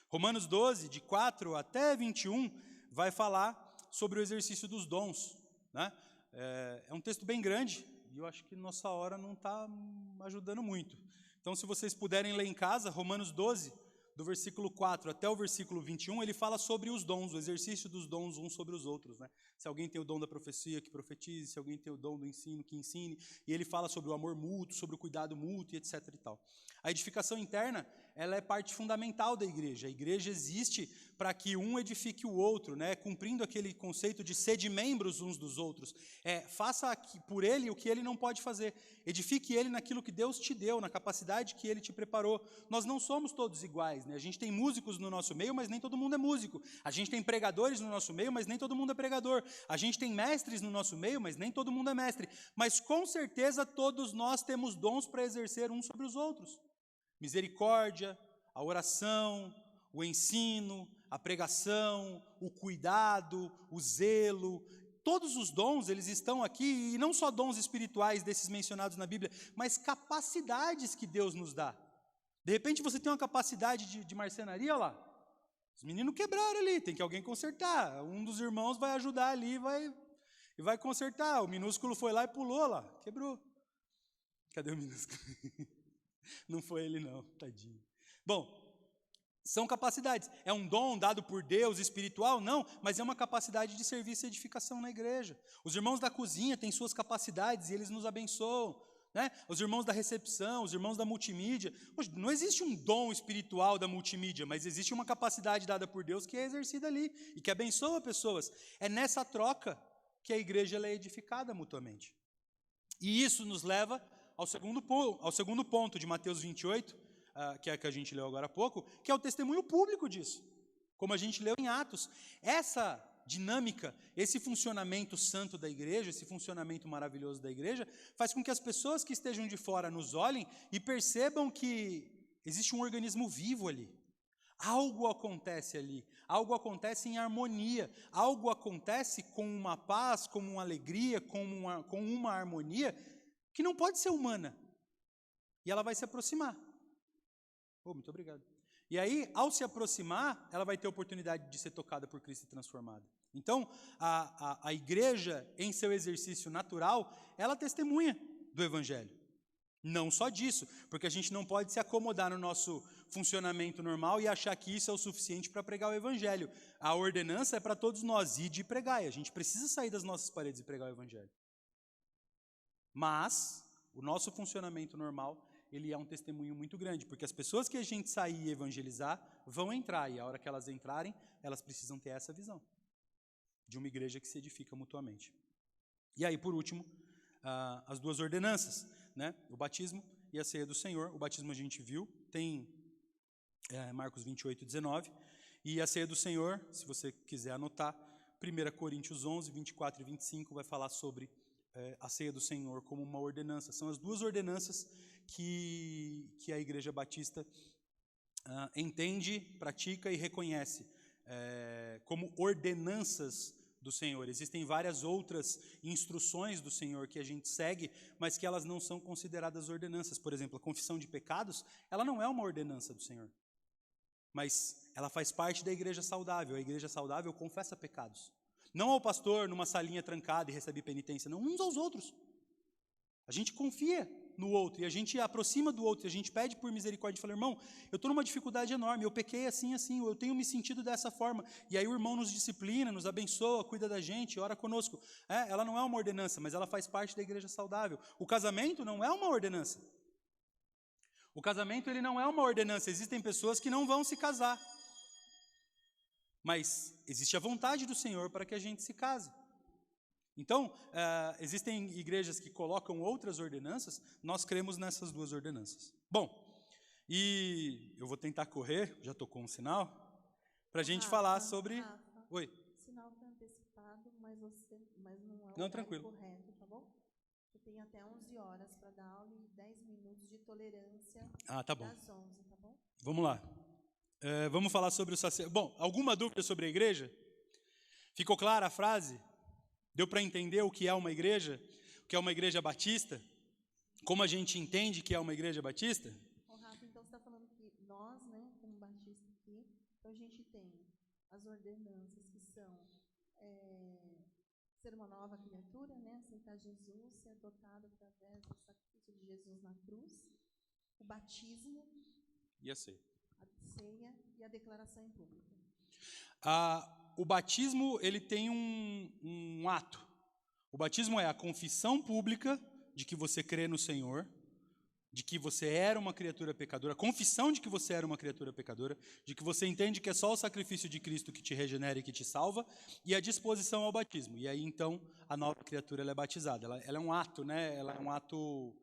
Romanos 12, de 4 até 21, vai falar sobre o exercício dos dons, né? É um texto bem grande, e eu acho que nossa hora não está ajudando muito. Então, se vocês puderem ler em casa, Romanos 12, do versículo 4 até o versículo 21, ele fala sobre os dons, o exercício dos dons uns sobre os outros, né? Se alguém tem o dom da profecia, que profetize, se alguém tem o dom do ensino, que ensine, e ele fala sobre o amor mútuo, sobre o cuidado mútuo, e etc. e tal. A edificação interna, ela é parte fundamental da igreja. A igreja existe para que um edifique o outro, né? Cumprindo aquele conceito de ser de membros uns dos outros. Faça por ele o que ele não pode fazer. Edifique ele naquilo que Deus te deu, na capacidade que ele te preparou. Nós não somos todos iguais, né? A gente tem músicos no nosso meio, mas nem todo mundo é músico. A gente tem pregadores no nosso meio, mas nem todo mundo é pregador. A gente tem mestres no nosso meio, mas nem todo mundo é mestre. Mas com certeza todos nós temos dons para exercer uns sobre os outros. Misericórdia, a oração, o ensino, a pregação, o cuidado, o zelo. Todos os dons, eles estão aqui, e não só dons espirituais desses mencionados na Bíblia, mas capacidades que Deus nos dá. De repente você tem uma capacidade de marcenaria, olha lá. Os meninos quebraram ali, tem que alguém consertar. Um dos irmãos vai ajudar ali e vai consertar. O minúsculo foi lá e pulou lá, quebrou. Cadê o minúsculo? Não foi ele não, tadinho. Bom, são capacidades. É um dom dado por Deus, espiritual? Não, mas é uma capacidade de serviço e edificação na igreja. Os irmãos da cozinha têm suas capacidades e eles nos abençoam, né? Os irmãos da recepção, os irmãos da multimídia. Poxa, não existe um dom espiritual da multimídia, mas existe uma capacidade dada por Deus que é exercida ali e que abençoa pessoas. É nessa troca que a igreja ela é edificada mutuamente. E isso nos leva ao segundo ponto de Mateus 28, que é a que a gente leu agora há pouco, que é o testemunho público disso, como a gente leu em Atos. Essa dinâmica, esse funcionamento santo da igreja, esse funcionamento maravilhoso da igreja, faz com que as pessoas que estejam de fora nos olhem e percebam que existe um organismo vivo ali. Algo acontece ali, algo acontece em harmonia, algo acontece com uma paz, com uma alegria, com uma harmonia que não pode ser humana. E ela vai se aproximar. Muito obrigado. E aí, ao se aproximar, ela vai ter a oportunidade de ser tocada por Cristo e transformada. Então, a igreja, em seu exercício natural, ela testemunha do Evangelho. Não só disso, porque a gente não pode se acomodar no nosso funcionamento normal e achar que isso é o suficiente para pregar o Evangelho. A ordenança é para todos nós, ir e pregar, e a gente precisa sair das nossas paredes e pregar o Evangelho. Mas, o nosso funcionamento normal, ele é um testemunho muito grande, porque as pessoas que a gente sair e evangelizar vão entrar, e a hora que elas entrarem, elas precisam ter essa visão de uma igreja que se edifica mutuamente. E aí, por último, as duas ordenanças, né? O batismo e a ceia do Senhor. O batismo a gente viu, tem Marcos 28, 19, e a ceia do Senhor, se você quiser anotar, 1 Coríntios 11, 24 e 25, vai falar sobre a ceia do Senhor como uma ordenança. São as duas ordenanças que a Igreja Batista entende, pratica e reconhece como ordenanças do Senhor. Existem várias outras instruções do Senhor que a gente segue, mas que elas não são consideradas ordenanças. Por exemplo, a confissão de pecados, ela não é uma ordenança do Senhor, mas ela faz parte da igreja saudável. A igreja saudável confessa pecados. Não ao pastor numa salinha trancada e recebe penitência, não, uns aos outros. A gente confia no outro, e a gente aproxima do outro, e a gente pede por misericórdia e fala, irmão, eu estou numa dificuldade enorme, eu pequei assim, eu tenho me sentido dessa forma, e aí o irmão nos disciplina, nos abençoa, cuida da gente, ora conosco. Ela não é uma ordenança, mas ela faz parte da igreja saudável. O casamento não é uma ordenança. O casamento ele não é uma ordenança, existem pessoas que não vão se casar, mas existe a vontade do Senhor para que a gente se case. Então, existem igrejas que colocam outras ordenanças, nós cremos nessas duas ordenanças. Bom, e eu vou tentar correr, já tocou um sinal, para a gente falar sobre... Rafa, Oi. o sinal foi antecipado, mas não é o Não, tranquilo. correto, tá bom? Eu tenho até 11 horas para dar aula e 10 minutos de tolerância Tá bom. das 11, tá bom? Vamos lá. Vamos falar sobre o sacerdote. Bom, alguma dúvida sobre a igreja? Ficou clara a frase? Deu para entender o que é uma igreja? O que é uma igreja batista? Como a gente entende que é uma igreja batista? Rafa, então as ordenanças que são ser uma nova criatura, né? Aceitar Jesus, ser adotado através do sacrifício de Jesus na cruz, o batismo, E a ceia. a ceia e a declaração em público. O batismo, ele tem um ato. O batismo é a confissão pública de que você crê no Senhor, de que você era uma criatura pecadora, a confissão de que você era uma criatura pecadora, de que você entende que é só o sacrifício de Cristo que te regenera e que te salva, e a disposição ao batismo. E aí, então, a nova criatura ela é batizada. Ela é um ato, né? Ela é um ato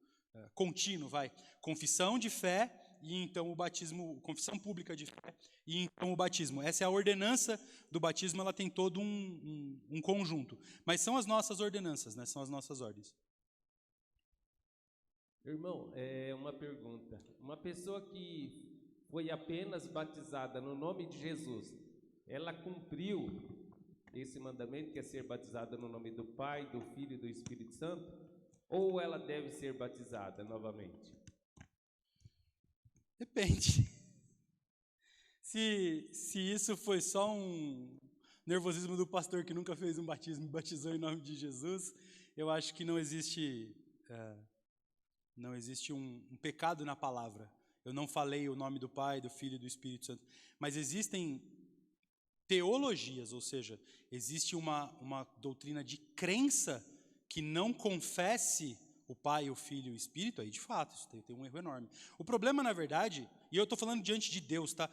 contínuo, vai. Confissão de fé, e então o batismo, confissão pública de fé, e então o batismo. Essa é a ordenança do batismo, ela tem todo um conjunto. Mas são as nossas ordenanças, né? São as nossas ordens. Irmão, uma pergunta. Uma pessoa que foi apenas batizada no nome de Jesus, ela cumpriu esse mandamento que é ser batizada no nome do Pai, do Filho e do Espírito Santo? Ou ela deve ser batizada novamente? Depende. Se isso foi só um nervosismo do pastor que nunca fez um batismo e batizou em nome de Jesus, eu acho que não existe um pecado na palavra. Eu não falei o nome do Pai, do Filho e do Espírito Santo. Mas existem teologias, ou seja, existe uma doutrina de crença que não confesse o Pai, o Filho e o Espírito, aí de fato, isso tem um erro enorme. O problema, na verdade, e eu estou falando diante de Deus, tá?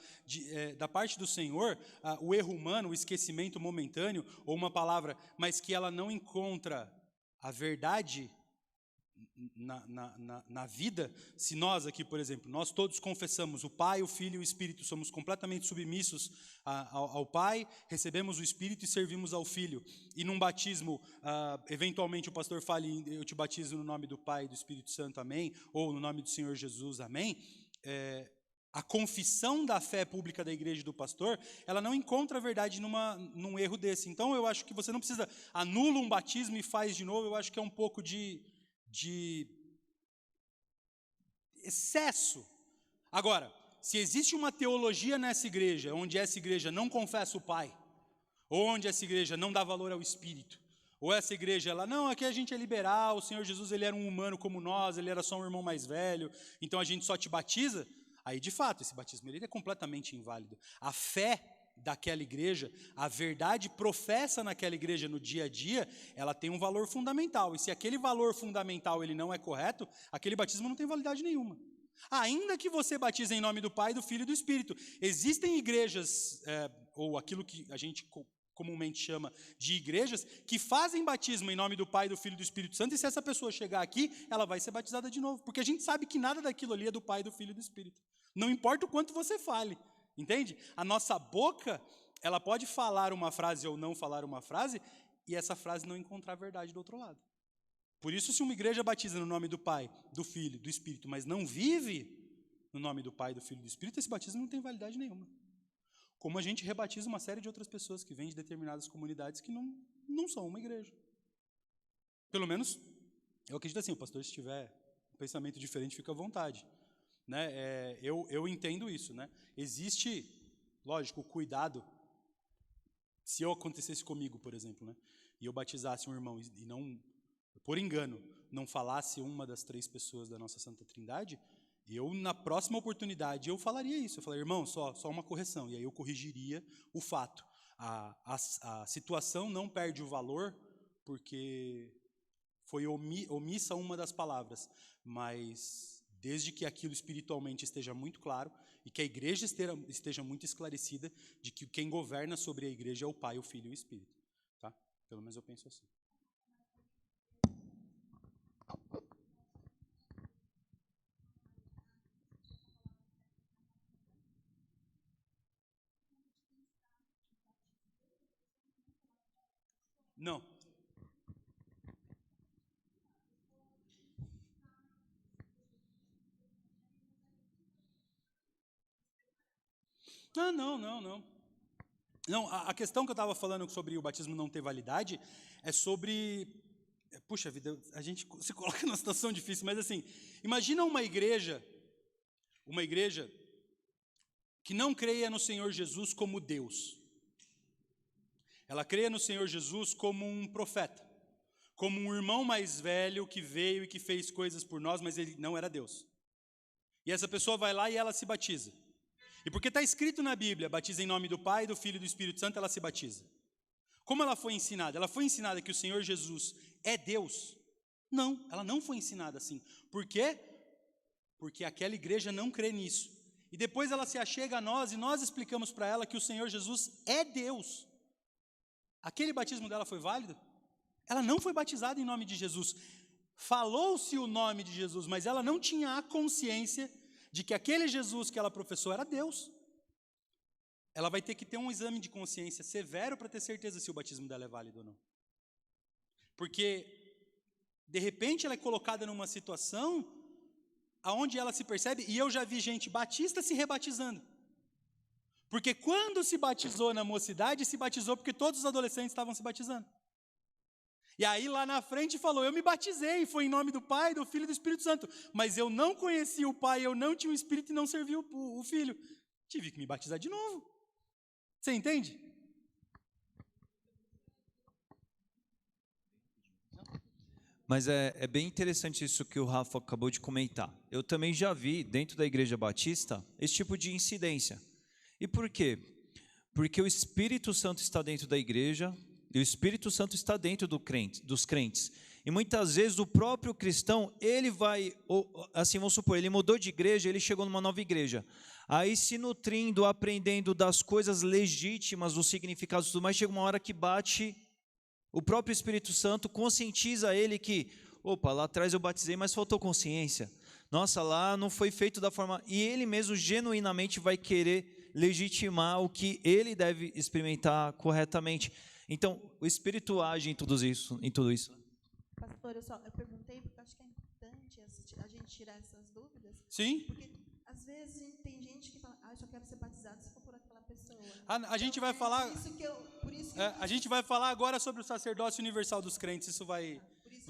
Da parte do Senhor, o erro humano, o esquecimento momentâneo, ou uma palavra, mas que ela não encontra a verdade na vida, se nós aqui, por exemplo, nós todos confessamos o Pai, o Filho e o Espírito, somos completamente submissos ao Pai, recebemos o Espírito e servimos ao Filho, e num batismo, eventualmente o pastor fale, eu te batizo no nome do Pai e do Espírito Santo, amém, ou no nome do Senhor Jesus, amém, a confissão da fé pública da igreja e do pastor, ela não encontra a verdade num erro desse. Então eu acho que você não precisa, anula um batismo e faz de novo, eu acho que é um pouco de excesso. Agora, se existe uma teologia nessa igreja, onde essa igreja não confessa o Pai, ou onde essa igreja não dá valor ao Espírito, ou essa igreja, ela, não, aqui a gente é liberal, o Senhor Jesus ele era um humano como nós, ele era só um irmão mais velho, então a gente só te batiza, aí de fato, esse batismo ele é completamente inválido. A fé daquela igreja, a verdade professa naquela igreja no dia a dia, ela tem um valor fundamental. E se aquele valor fundamental ele não é correto, aquele batismo não tem validade nenhuma. Ainda que você batize em nome do Pai, do Filho e do Espírito. Existem igrejas, ou aquilo que a gente comumente chama de igrejas, que fazem batismo em nome do Pai, do Filho e do Espírito Santo, e se essa pessoa chegar aqui, ela vai ser batizada de novo. Porque a gente sabe que nada daquilo ali é do Pai, do Filho e do Espírito. Não importa o quanto você fale. Entende? A nossa boca, ela pode falar uma frase ou não falar uma frase, e essa frase não encontrar verdade do outro lado. Por isso, se uma igreja batiza no nome do Pai, do Filho, do Espírito, mas não vive no nome do Pai, do Filho e do Espírito, esse batismo não tem validade nenhuma. Como a gente rebatiza uma série de outras pessoas que vêm de determinadas comunidades que não são uma igreja. Pelo menos, eu acredito assim, o pastor, se tiver um pensamento diferente, fica à vontade. Né? Eu entendo isso, né? Existe, lógico, o cuidado. Se eu acontecesse comigo, por exemplo, né? E eu batizasse um irmão e não, por engano, não falasse uma das 3 pessoas da nossa Santa Trindade, eu, na próxima oportunidade, eu falaria isso. Eu falaria, irmão, só uma correção. E aí eu corrigiria o fato. A situação não perde o valor porque foi omissa uma das palavras, mas desde que aquilo espiritualmente esteja muito claro e que a igreja esteja muito esclarecida de que quem governa sobre a igreja é o Pai, o Filho e o Espírito. Tá? Pelo menos eu penso assim. Não. Não. Não, a questão que eu estava falando sobre o batismo não ter validade é sobre... Puxa vida, a gente se coloca numa situação difícil, mas assim, imagina uma igreja que não creia no Senhor Jesus como Deus. Ela crê no Senhor Jesus como um profeta, como um irmão mais velho que veio e que fez coisas por nós, mas ele não era Deus. E essa pessoa vai lá e ela se batiza. E porque está escrito na Bíblia, batiza em nome do Pai, do Filho e do Espírito Santo, ela se batiza. Como ela foi ensinada? Ela foi ensinada que o Senhor Jesus é Deus? Não, ela não foi ensinada assim. Por quê? Porque aquela igreja não crê nisso. E depois ela se achega a nós e nós explicamos para ela que o Senhor Jesus é Deus. Aquele batismo dela foi válido? Ela não foi batizada em nome de Jesus. Falou-se o nome de Jesus, mas ela não tinha a consciência de que aquele Jesus que ela professou era Deus. Ela vai ter que ter um exame de consciência severo para ter certeza se o batismo dela é válido ou não. Porque, de repente, ela é colocada numa situação onde ela se percebe, e eu já vi gente batista se rebatizando. Porque quando se batizou na mocidade, se batizou porque todos os adolescentes estavam se batizando. E aí lá na frente falou, eu me batizei, foi em nome do Pai, do Filho e do Espírito Santo, mas eu não conhecia o Pai, eu não tinha o Espírito e não servi o Filho. Tive que me batizar de novo. Você entende? Mas é bem interessante isso que o Rafa acabou de comentar. Eu também já vi, dentro da Igreja Batista, esse tipo de incidência. E por quê? Porque o Espírito Santo está dentro da igreja, e o Espírito Santo está dentro dos crentes. E muitas vezes o próprio cristão, ele vai, assim, vamos supor, ele mudou de igreja, ele chegou numa nova igreja. Aí se nutrindo, aprendendo das coisas legítimas, dos significados e tudo mais, chega uma hora que bate, o próprio Espírito Santo conscientiza ele que, opa, lá atrás eu batizei, mas faltou consciência. Nossa, lá não foi feito da forma... E ele mesmo genuinamente vai querer legitimar o que ele deve experimentar corretamente. Então, o Espírito age em tudo isso. Pastor, eu perguntei porque eu acho que é importante a gente tirar essas dúvidas. Sim. Porque, às vezes, tem gente que fala, eu só quero ser batizado se for por aquela pessoa. A gente vai falar... Por isso que a gente vai falar agora sobre o sacerdócio universal dos crentes, isso vai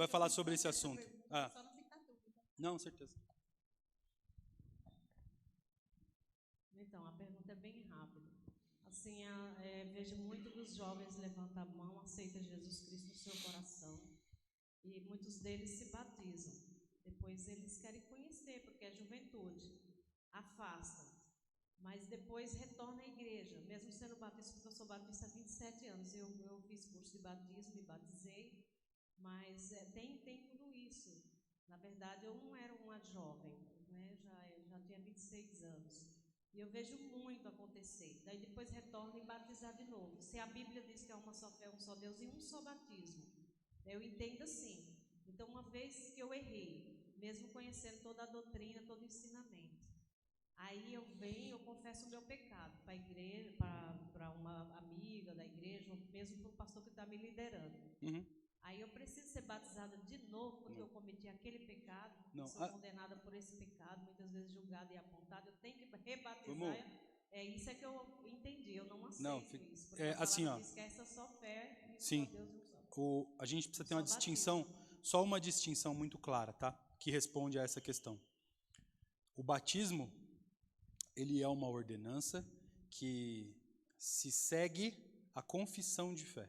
falar sobre esse assunto. Só não ficar dúvida. Não, certeza. Então, a pergunta é bem rápida. Assim, vejo muito dos jovens levantar a mão, aceita Jesus Cristo no seu coração. E muitos deles se batizam. Depois eles querem conhecer, porque é juventude. Afasta. Mas depois retorna à igreja, mesmo sendo batista, porque eu sou batista há 27 anos. Eu fiz curso de batismo, me batizei. Mas tem tudo isso. Na verdade, eu não era uma jovem, né? Já tinha 26 anos. E eu vejo muito acontecer. Daí depois retorna e batizar de novo. Se a Bíblia diz que é uma só fé, um só Deus e um só batismo, eu entendo assim. Então, uma vez que eu errei, mesmo conhecendo toda a doutrina, todo o ensinamento, aí eu venho, eu confesso o meu pecado para a igreja, para uma amiga da igreja, ou mesmo para o pastor que está me liderando. Uhum. Aí eu preciso ser batizada de novo porque eu cometi aquele pecado, sou condenada por esse pecado, muitas vezes julgada e apontada, eu tenho que rebatizar. Isso é que eu entendi, eu não aceito isso. Porque assim, diz que essa só fé e sim, só Deus e só. a gente precisa ter uma distinção, só uma distinção muito clara, tá? Que responde a essa questão. O batismo, ele é uma ordenança que se segue a confissão de fé.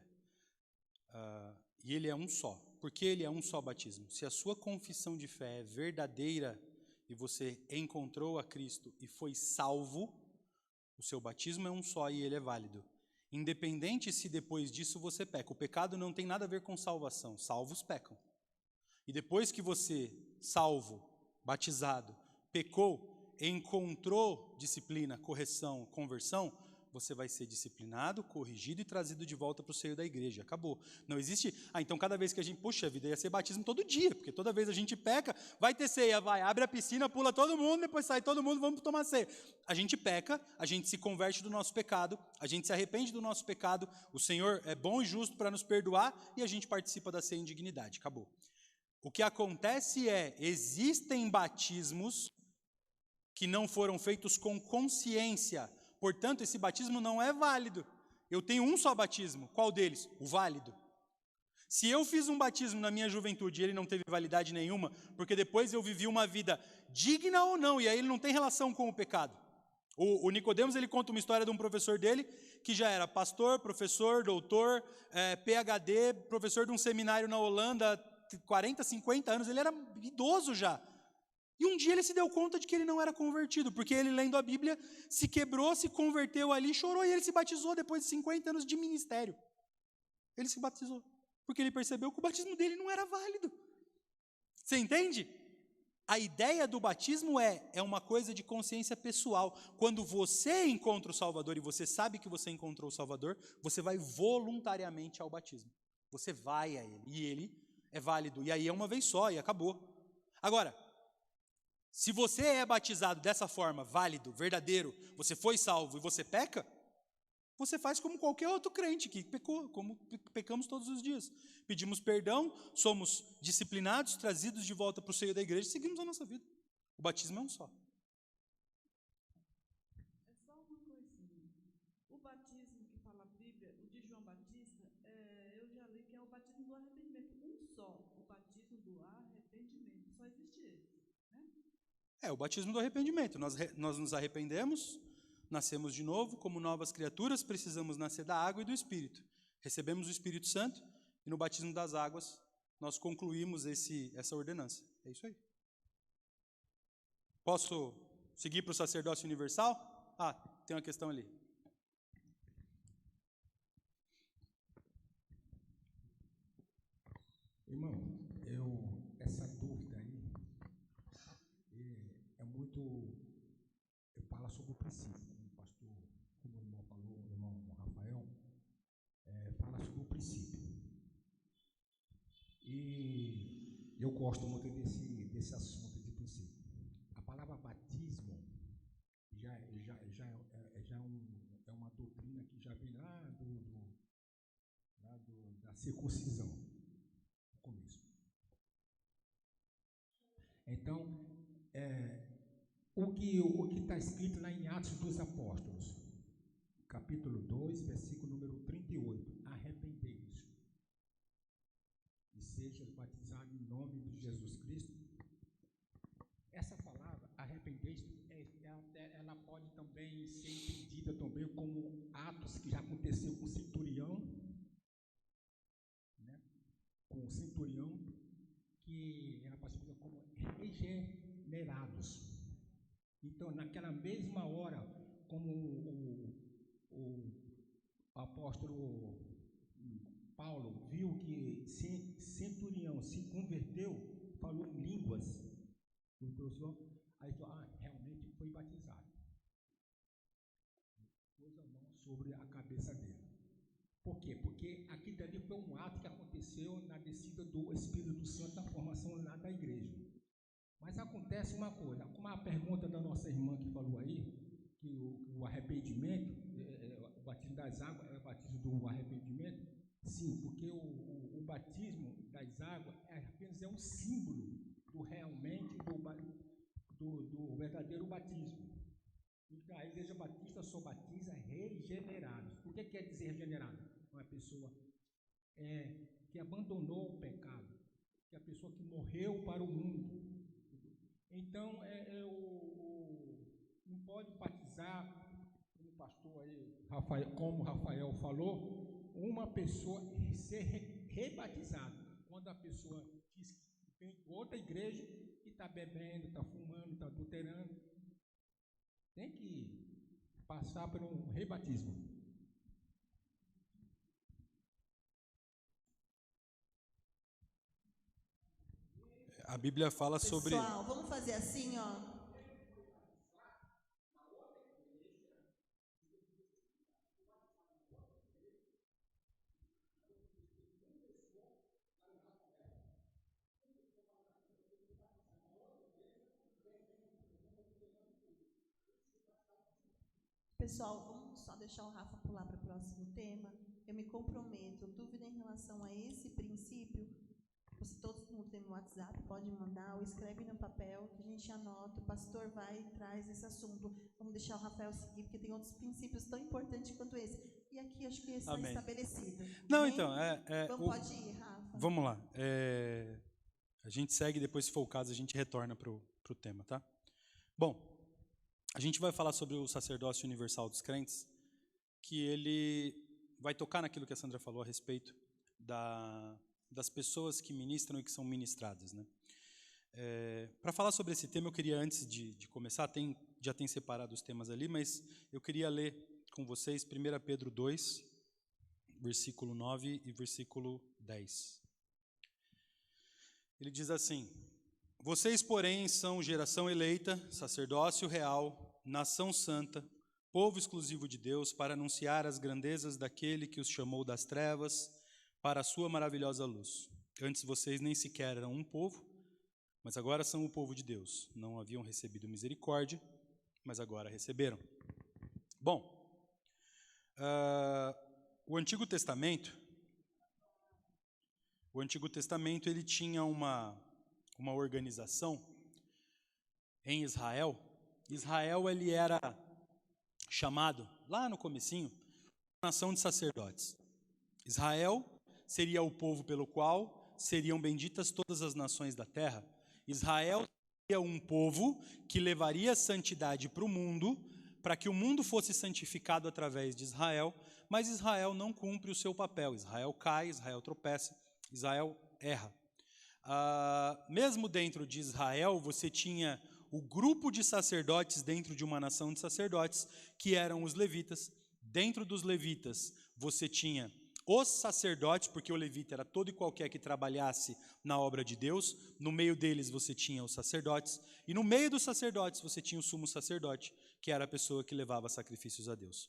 E ele é um só. Por que ele é um só batismo? Se a sua confissão de fé é verdadeira e você encontrou a Cristo e foi salvo, o seu batismo é um só e ele é válido. Independente se depois disso você peca. O pecado não tem nada a ver com salvação. Salvos pecam. E depois que você, salvo, batizado, pecou, encontrou disciplina, correção, conversão, você vai ser disciplinado, corrigido e trazido de volta para o seio da igreja. Acabou. Não existe... então cada vez que a gente... Puxa, a vida ia ser batismo todo dia, porque toda vez a gente peca, vai ter ceia, abre a piscina, pula todo mundo, depois sai todo mundo, vamos tomar ceia. A gente peca, a gente se converte do nosso pecado, a gente se arrepende do nosso pecado, o Senhor é bom e justo para nos perdoar e a gente participa da ceia em dignidade. Acabou. O que acontece existem batismos que não foram feitos com consciência. Portanto, esse batismo não é válido. Eu tenho um só batismo. Qual deles? O válido. Se eu fiz um batismo na minha juventude e ele não teve validade nenhuma, porque depois eu vivi uma vida digna ou não, e aí ele não tem relação com o pecado. O Nicodemos, ele conta uma história de um professor dele, que já era pastor, professor, doutor, PhD, professor de um seminário na Holanda, 40, 50 anos, ele era idoso já. E um dia ele se deu conta de que ele não era convertido, porque ele, lendo a Bíblia, se quebrou, se converteu ali, chorou, e ele se batizou depois de 50 anos de ministério. Ele se batizou, porque ele percebeu que o batismo dele não era válido. Você entende? A ideia do batismo é uma coisa de consciência pessoal. Quando você encontra o Salvador e você sabe que você encontrou o Salvador, você vai voluntariamente ao batismo. Você vai a ele, e ele é válido. E aí é uma vez só, e acabou. Agora, se você é batizado dessa forma, válido, verdadeiro, você foi salvo e você peca, você faz como qualquer outro crente que pecou, como pecamos todos os dias. Pedimos perdão, somos disciplinados, trazidos de volta para o seio da igreja e seguimos a nossa vida. O batismo é um só. É só uma coisinha. O batismo que fala a Bíblia, o de João Batista, eu já li que é o batismo do arrependimento. Um só, o batismo do arrependimento. Só existe esse, né? É o batismo do arrependimento. Nós nos arrependemos, nascemos de novo, como novas criaturas, precisamos nascer da água e do Espírito. Recebemos o Espírito Santo e no batismo das águas nós concluímos essa ordenança. É isso aí. Posso seguir para o sacerdócio universal? Ah, tem uma questão ali. Irmão, essa dúvida aí é muito. Eu falo sobre o princípio, como o pastor, como o irmão falou, o irmão Rafael, fala sobre o princípio. E eu gosto muito desse assunto de princípio. A palavra batismo é uma doutrina que já vem lá da circuncisão, no começo. Então, o que está escrito lá em Atos dos Apóstolos, capítulo 2, versículo número 38, arrependei-vos e sejam batizados em nome de Jesus Cristo. Essa palavra, arrependei-vos, ela pode também ser entendida também como atos que já aconteceu com o centurião, né? Com o centurião, que era conhecido como regenerados. Então, naquela mesma hora, como o apóstolo Paulo viu que centurião se converteu, falou em línguas, aí falou, realmente foi batizado. Pôs a mão sobre a cabeça dele. Por quê? Porque aqui dali foi um ato que aconteceu na descida do Espírito Santo, na formação lá da igreja. Mas acontece uma coisa, como a pergunta da nossa irmã que falou aí, que o arrependimento, o batismo das águas é o batismo do arrependimento, sim, porque o batismo das águas apenas é um símbolo do realmente do verdadeiro batismo. Então, a Igreja Batista só batiza regenerados. O que quer dizer regenerado? Uma pessoa que abandonou o pecado, que é a pessoa que morreu para o mundo. Então, não pode batizar, como o pastor aí, como o Rafael falou, uma pessoa ser rebatizada. Quando a pessoa diz que vem de outra igreja e está bebendo, está fumando, está adulterando, tem que passar por um rebatismo. A Bíblia fala sobre... Pessoal, vamos fazer assim, ó. Pessoal, vamos só deixar o Rafa pular para o próximo tema. Eu me comprometo, dúvida em relação a esse princípio, todo mundo tem no WhatsApp, pode mandar ou escreve no papel, que a gente anota, o pastor vai e traz esse assunto. Vamos deixar o Rafael seguir, porque tem outros princípios tão importantes quanto esse. E aqui acho que esse está estabelecido. Não, Amém? então, pode ir, Rafa. Vamos lá. A gente segue, depois, se for o caso, a gente retorna para o tema, tá? Bom, a gente vai falar sobre o sacerdócio universal dos crentes, que ele vai tocar naquilo que a Sandra falou a respeito das pessoas que ministram e que são ministradas, né? Para falar sobre esse tema, eu queria, antes de começar, já tem separado os temas ali, mas eu queria ler com vocês 1 Pedro 2, versículo 9 e versículo 10. Ele diz assim: vocês, porém, são geração eleita, sacerdócio real, nação santa, povo exclusivo de Deus, para anunciar as grandezas daquele que os chamou das trevas para a sua maravilhosa luz. Antes vocês nem sequer eram um povo, mas agora são o povo de Deus. Não haviam recebido misericórdia, mas agora receberam. Bom, o Antigo Testamento ele tinha uma organização em Israel. Israel ele era chamado, lá no comecinho, nação de sacerdotes. Israel seria o povo pelo qual seriam benditas todas as nações da terra. Israel seria um povo que levaria santidade para o mundo, para que o mundo fosse santificado através de Israel, mas Israel não cumpre o seu papel. Israel cai, Israel tropeça, Israel erra. Mesmo dentro de Israel, você tinha o grupo de sacerdotes dentro de uma nação de sacerdotes, que eram os levitas. Dentro dos levitas, você tinha os sacerdotes, porque o levita era todo e qualquer que trabalhasse na obra de Deus. No meio deles você tinha os sacerdotes, e no meio dos sacerdotes você tinha o sumo sacerdote, que era a pessoa que levava sacrifícios a Deus.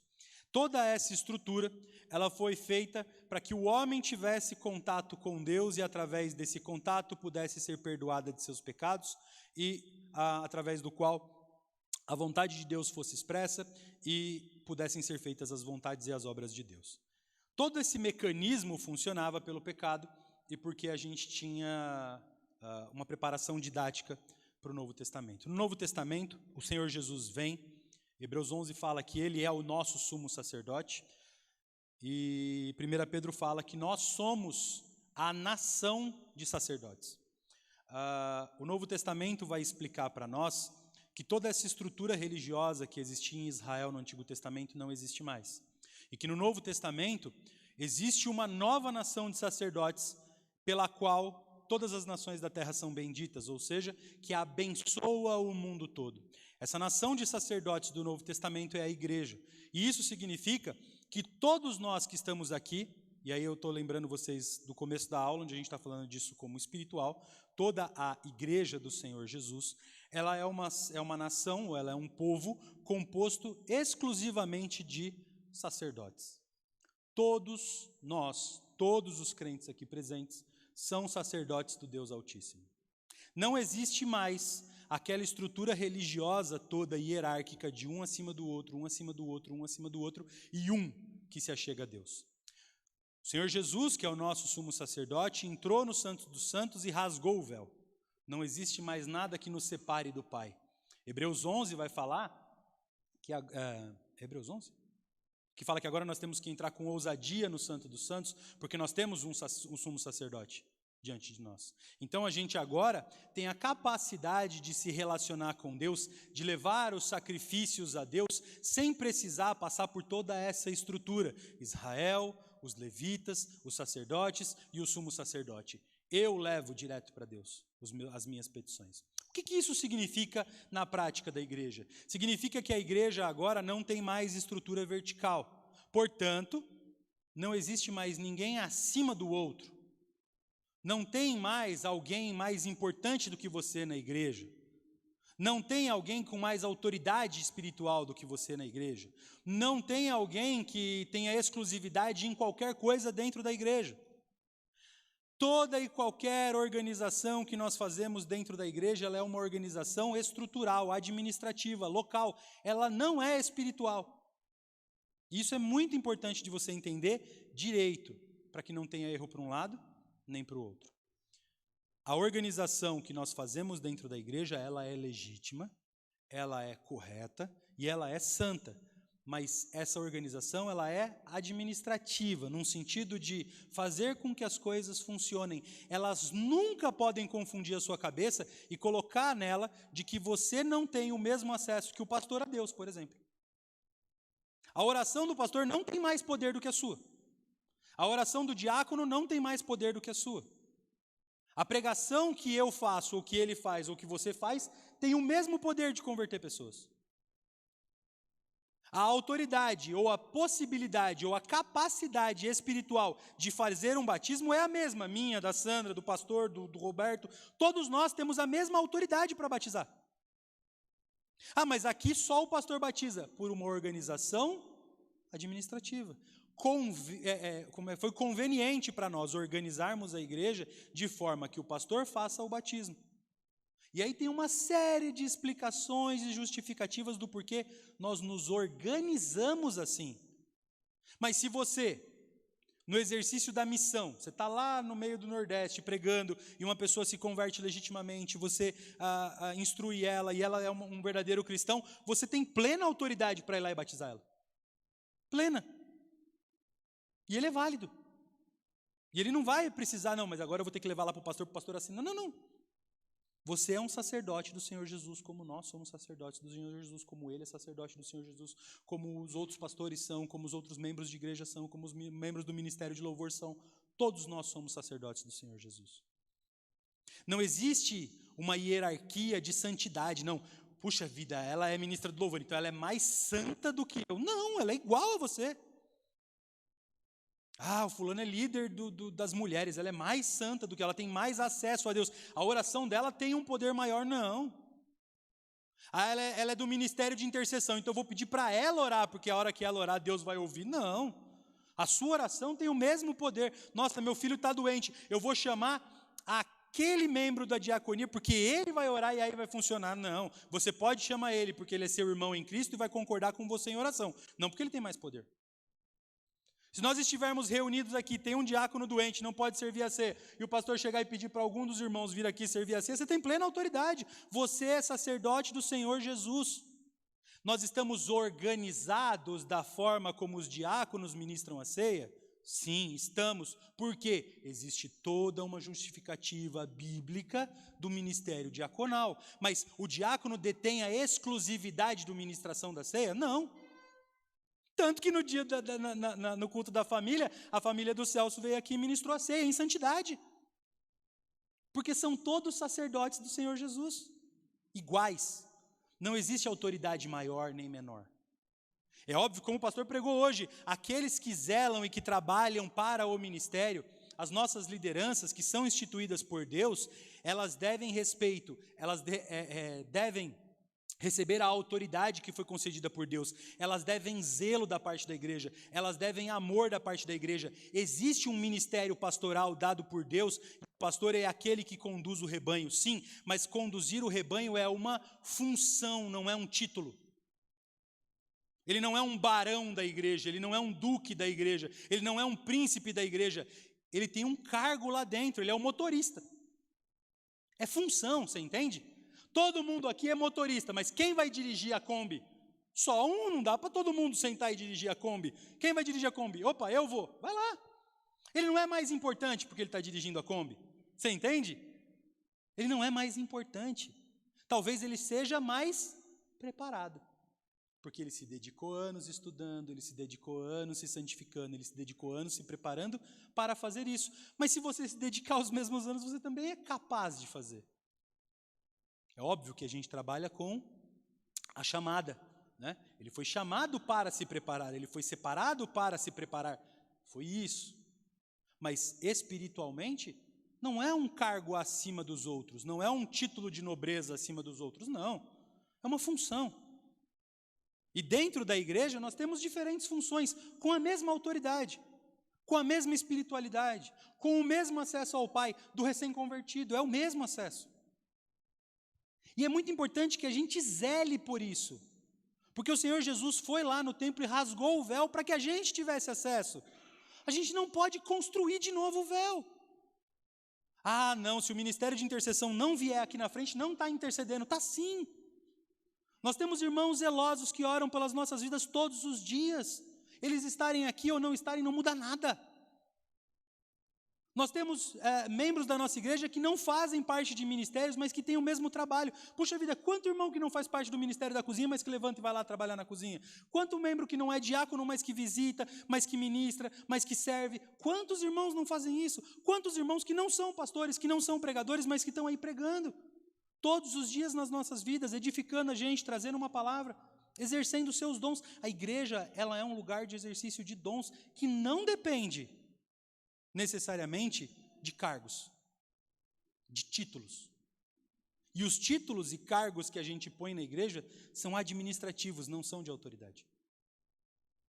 Toda essa estrutura, ela foi feita para que o homem tivesse contato com Deus e através desse contato pudesse ser perdoada de seus pecados e através do qual a vontade de Deus fosse expressa e pudessem ser feitas as vontades e as obras de Deus. Todo esse mecanismo funcionava pelo pecado e porque a gente tinha uma preparação didática para o Novo Testamento. No Novo Testamento, o Senhor Jesus vem. Hebreus 11 fala que Ele é o nosso sumo sacerdote. E 1 Pedro fala que nós somos a nação de sacerdotes. O Novo Testamento vai explicar para nós que toda essa estrutura religiosa que existia em Israel no Antigo Testamento não existe mais. E que no Novo Testamento existe uma nova nação de sacerdotes pela qual todas as nações da terra são benditas, ou seja, que abençoa o mundo todo. Essa nação de sacerdotes do Novo Testamento é a igreja. E isso significa que todos nós que estamos aqui, e aí eu estou lembrando vocês do começo da aula, onde a gente está falando disso como espiritual, toda a igreja do Senhor Jesus, ela é uma nação, ela é um povo composto exclusivamente de sacerdotes. Todos nós, todos os crentes aqui presentes, são sacerdotes do Deus Altíssimo. Não existe mais aquela estrutura religiosa toda hierárquica de um acima do outro, um acima do outro, um acima do outro, e um que se achega a Deus. O Senhor Jesus, que é o nosso sumo sacerdote, entrou no Santo dos Santos e rasgou o véu. Não existe mais nada que nos separe do Pai. Hebreus 11 vai falar que Hebreus 11? Que fala que agora nós temos que entrar com ousadia no Santo dos Santos, porque nós temos um sumo sacerdote diante de nós. Então a gente agora tem a capacidade de se relacionar com Deus, de levar os sacrifícios a Deus, sem precisar passar por toda essa estrutura. Israel, os levitas, os sacerdotes e o sumo sacerdote. Eu levo direto para Deus as minhas petições. O que isso significa na prática da igreja? Significa que a igreja agora não tem mais estrutura vertical. Portanto, não existe mais ninguém acima do outro. Não tem mais alguém mais importante do que você na igreja. Não tem alguém com mais autoridade espiritual do que você na igreja. Não tem alguém que tenha exclusividade em qualquer coisa dentro da igreja. Toda e qualquer organização que nós fazemos dentro da igreja, ela é uma organização estrutural, administrativa, local. Ela não é espiritual. Isso é muito importante de você entender direito, para que não tenha erro para um lado, nem para o outro. A organização que nós fazemos dentro da igreja, ela é legítima, ela é correta e ela é santa. Mas essa organização, ela é administrativa, num sentido de fazer com que as coisas funcionem. Elas nunca podem confundir a sua cabeça e colocar nela de que você não tem o mesmo acesso que o pastor a Deus, por exemplo. A oração do pastor não tem mais poder do que a sua. A oração do diácono não tem mais poder do que a sua. A pregação que eu faço, ou que ele faz, ou que você faz, tem o mesmo poder de converter pessoas. A autoridade, ou a possibilidade, ou a capacidade espiritual de fazer um batismo é a mesma, minha, da Sandra, do pastor, do Roberto. Todos nós temos a mesma autoridade para batizar. Ah, mas aqui só o pastor batiza, por uma organização administrativa. Foi conveniente para nós organizarmos a igreja de forma que o pastor faça o batismo. E aí tem uma série de explicações e justificativas do porquê nós nos organizamos assim. Mas se você, no exercício da missão, você está lá no meio do Nordeste pregando e uma pessoa se converte legitimamente, você instrui ela e ela é um verdadeiro cristão, você tem plena autoridade para ir lá e batizar ela. Plena. E ele é válido. E ele não vai precisar, não, mas agora eu vou ter que levar lá para o pastor assinar. Não. Você é um sacerdote do Senhor Jesus, como nós somos sacerdotes do Senhor Jesus, como ele é sacerdote do Senhor Jesus, como os outros pastores são, como os outros membros de igreja são, como os membros do ministério de louvor são. Todos nós somos sacerdotes do Senhor Jesus. Não existe uma hierarquia de santidade, não. Puxa vida, ela é ministra do louvor, então ela é mais santa do que eu. Não, ela é igual a você. Ah, o fulano é líder das mulheres, ela é mais santa do que ela, tem mais acesso a Deus. A oração dela tem um poder maior, não. Ah, ela é do ministério de intercessão, então eu vou pedir para ela orar, porque a hora que ela orar, Deus vai ouvir. Não. A sua oração tem o mesmo poder. Nossa, meu filho está doente, eu vou chamar aquele membro da diaconia, porque ele vai orar e aí vai funcionar. Não. Você pode chamar ele, porque ele é seu irmão em Cristo e vai concordar com você em oração. Não porque ele tem mais poder. Se nós estivermos reunidos aqui, tem um diácono doente, não pode servir a ceia, e o pastor chegar e pedir para algum dos irmãos vir aqui servir a ceia, você tem plena autoridade. Você é sacerdote do Senhor Jesus. Nós estamos organizados da forma como os diáconos ministram a ceia? Sim, estamos. Por quê? Existe toda uma justificativa bíblica do ministério diaconal. Mas o diácono detém a exclusividade da ministração da ceia? Não. Tanto que no dia no culto da família, a família do Celso veio aqui e ministrou a ceia em santidade. Porque são todos sacerdotes do Senhor Jesus, iguais. Não existe autoridade maior nem menor. É óbvio, como o pastor pregou hoje, aqueles que zelam e que trabalham para o ministério, as nossas lideranças que são instituídas por Deus, elas devem respeito, elas devem receber a autoridade que foi concedida por Deus, elas devem zelo da parte da igreja, elas devem amor da parte da igreja. Existe um ministério pastoral dado por Deus, o pastor é aquele que conduz o rebanho, sim, mas conduzir o rebanho é uma função, não é um título. Ele não é um barão da igreja, ele não é um duque da igreja, ele não é um príncipe da igreja, ele tem um cargo lá dentro, ele é o motorista. É função, você entende? Todo mundo aqui é motorista, mas quem vai dirigir a Kombi? Só um, não dá para todo mundo sentar e dirigir a Kombi. Quem vai dirigir a Kombi? Opa, eu vou. Vai lá. Ele não é mais importante porque ele está dirigindo a Kombi. Você entende? Ele não é mais importante. Talvez ele seja mais preparado. Porque ele se dedicou anos estudando, ele se dedicou anos se santificando, ele se dedicou anos se preparando para fazer isso. Mas se você se dedicar aos mesmos anos, você também é capaz de fazer. É óbvio que a gente trabalha com a chamada, né? Ele foi chamado para se preparar, ele foi separado para se preparar. Foi isso. Mas espiritualmente, não é um cargo acima dos outros, não é um título de nobreza acima dos outros, não. É uma função. E dentro da igreja nós temos diferentes funções, com a mesma autoridade, com a mesma espiritualidade, com o mesmo acesso ao Pai do recém-convertido, é o mesmo acesso. E é muito importante que a gente zele por isso, porque o Senhor Jesus foi lá no templo e rasgou o véu para que a gente tivesse acesso. A gente não pode construir de novo o véu. Ah, não, se o ministério de intercessão não vier aqui na frente, não está intercedendo. Está sim. Nós temos irmãos zelosos que oram pelas nossas vidas todos os dias. Eles estarem aqui ou não estarem não muda nada. Nós temos membros da nossa igreja que não fazem parte de ministérios, mas que têm o mesmo trabalho. Puxa vida, quanto irmão que não faz parte do ministério da cozinha, mas que levanta e vai lá trabalhar na cozinha? Quanto membro que não é diácono, mas que visita, mas que ministra, mas que serve? Quantos irmãos não fazem isso? Quantos irmãos que não são pastores, que não são pregadores, mas que estão aí pregando? Todos os dias nas nossas vidas, edificando a gente, trazendo uma palavra, exercendo os seus dons. A igreja, ela é um lugar de exercício de dons que não depende necessariamente de cargos, de títulos. E os títulos e cargos que a gente põe na igreja são administrativos, não são de autoridade.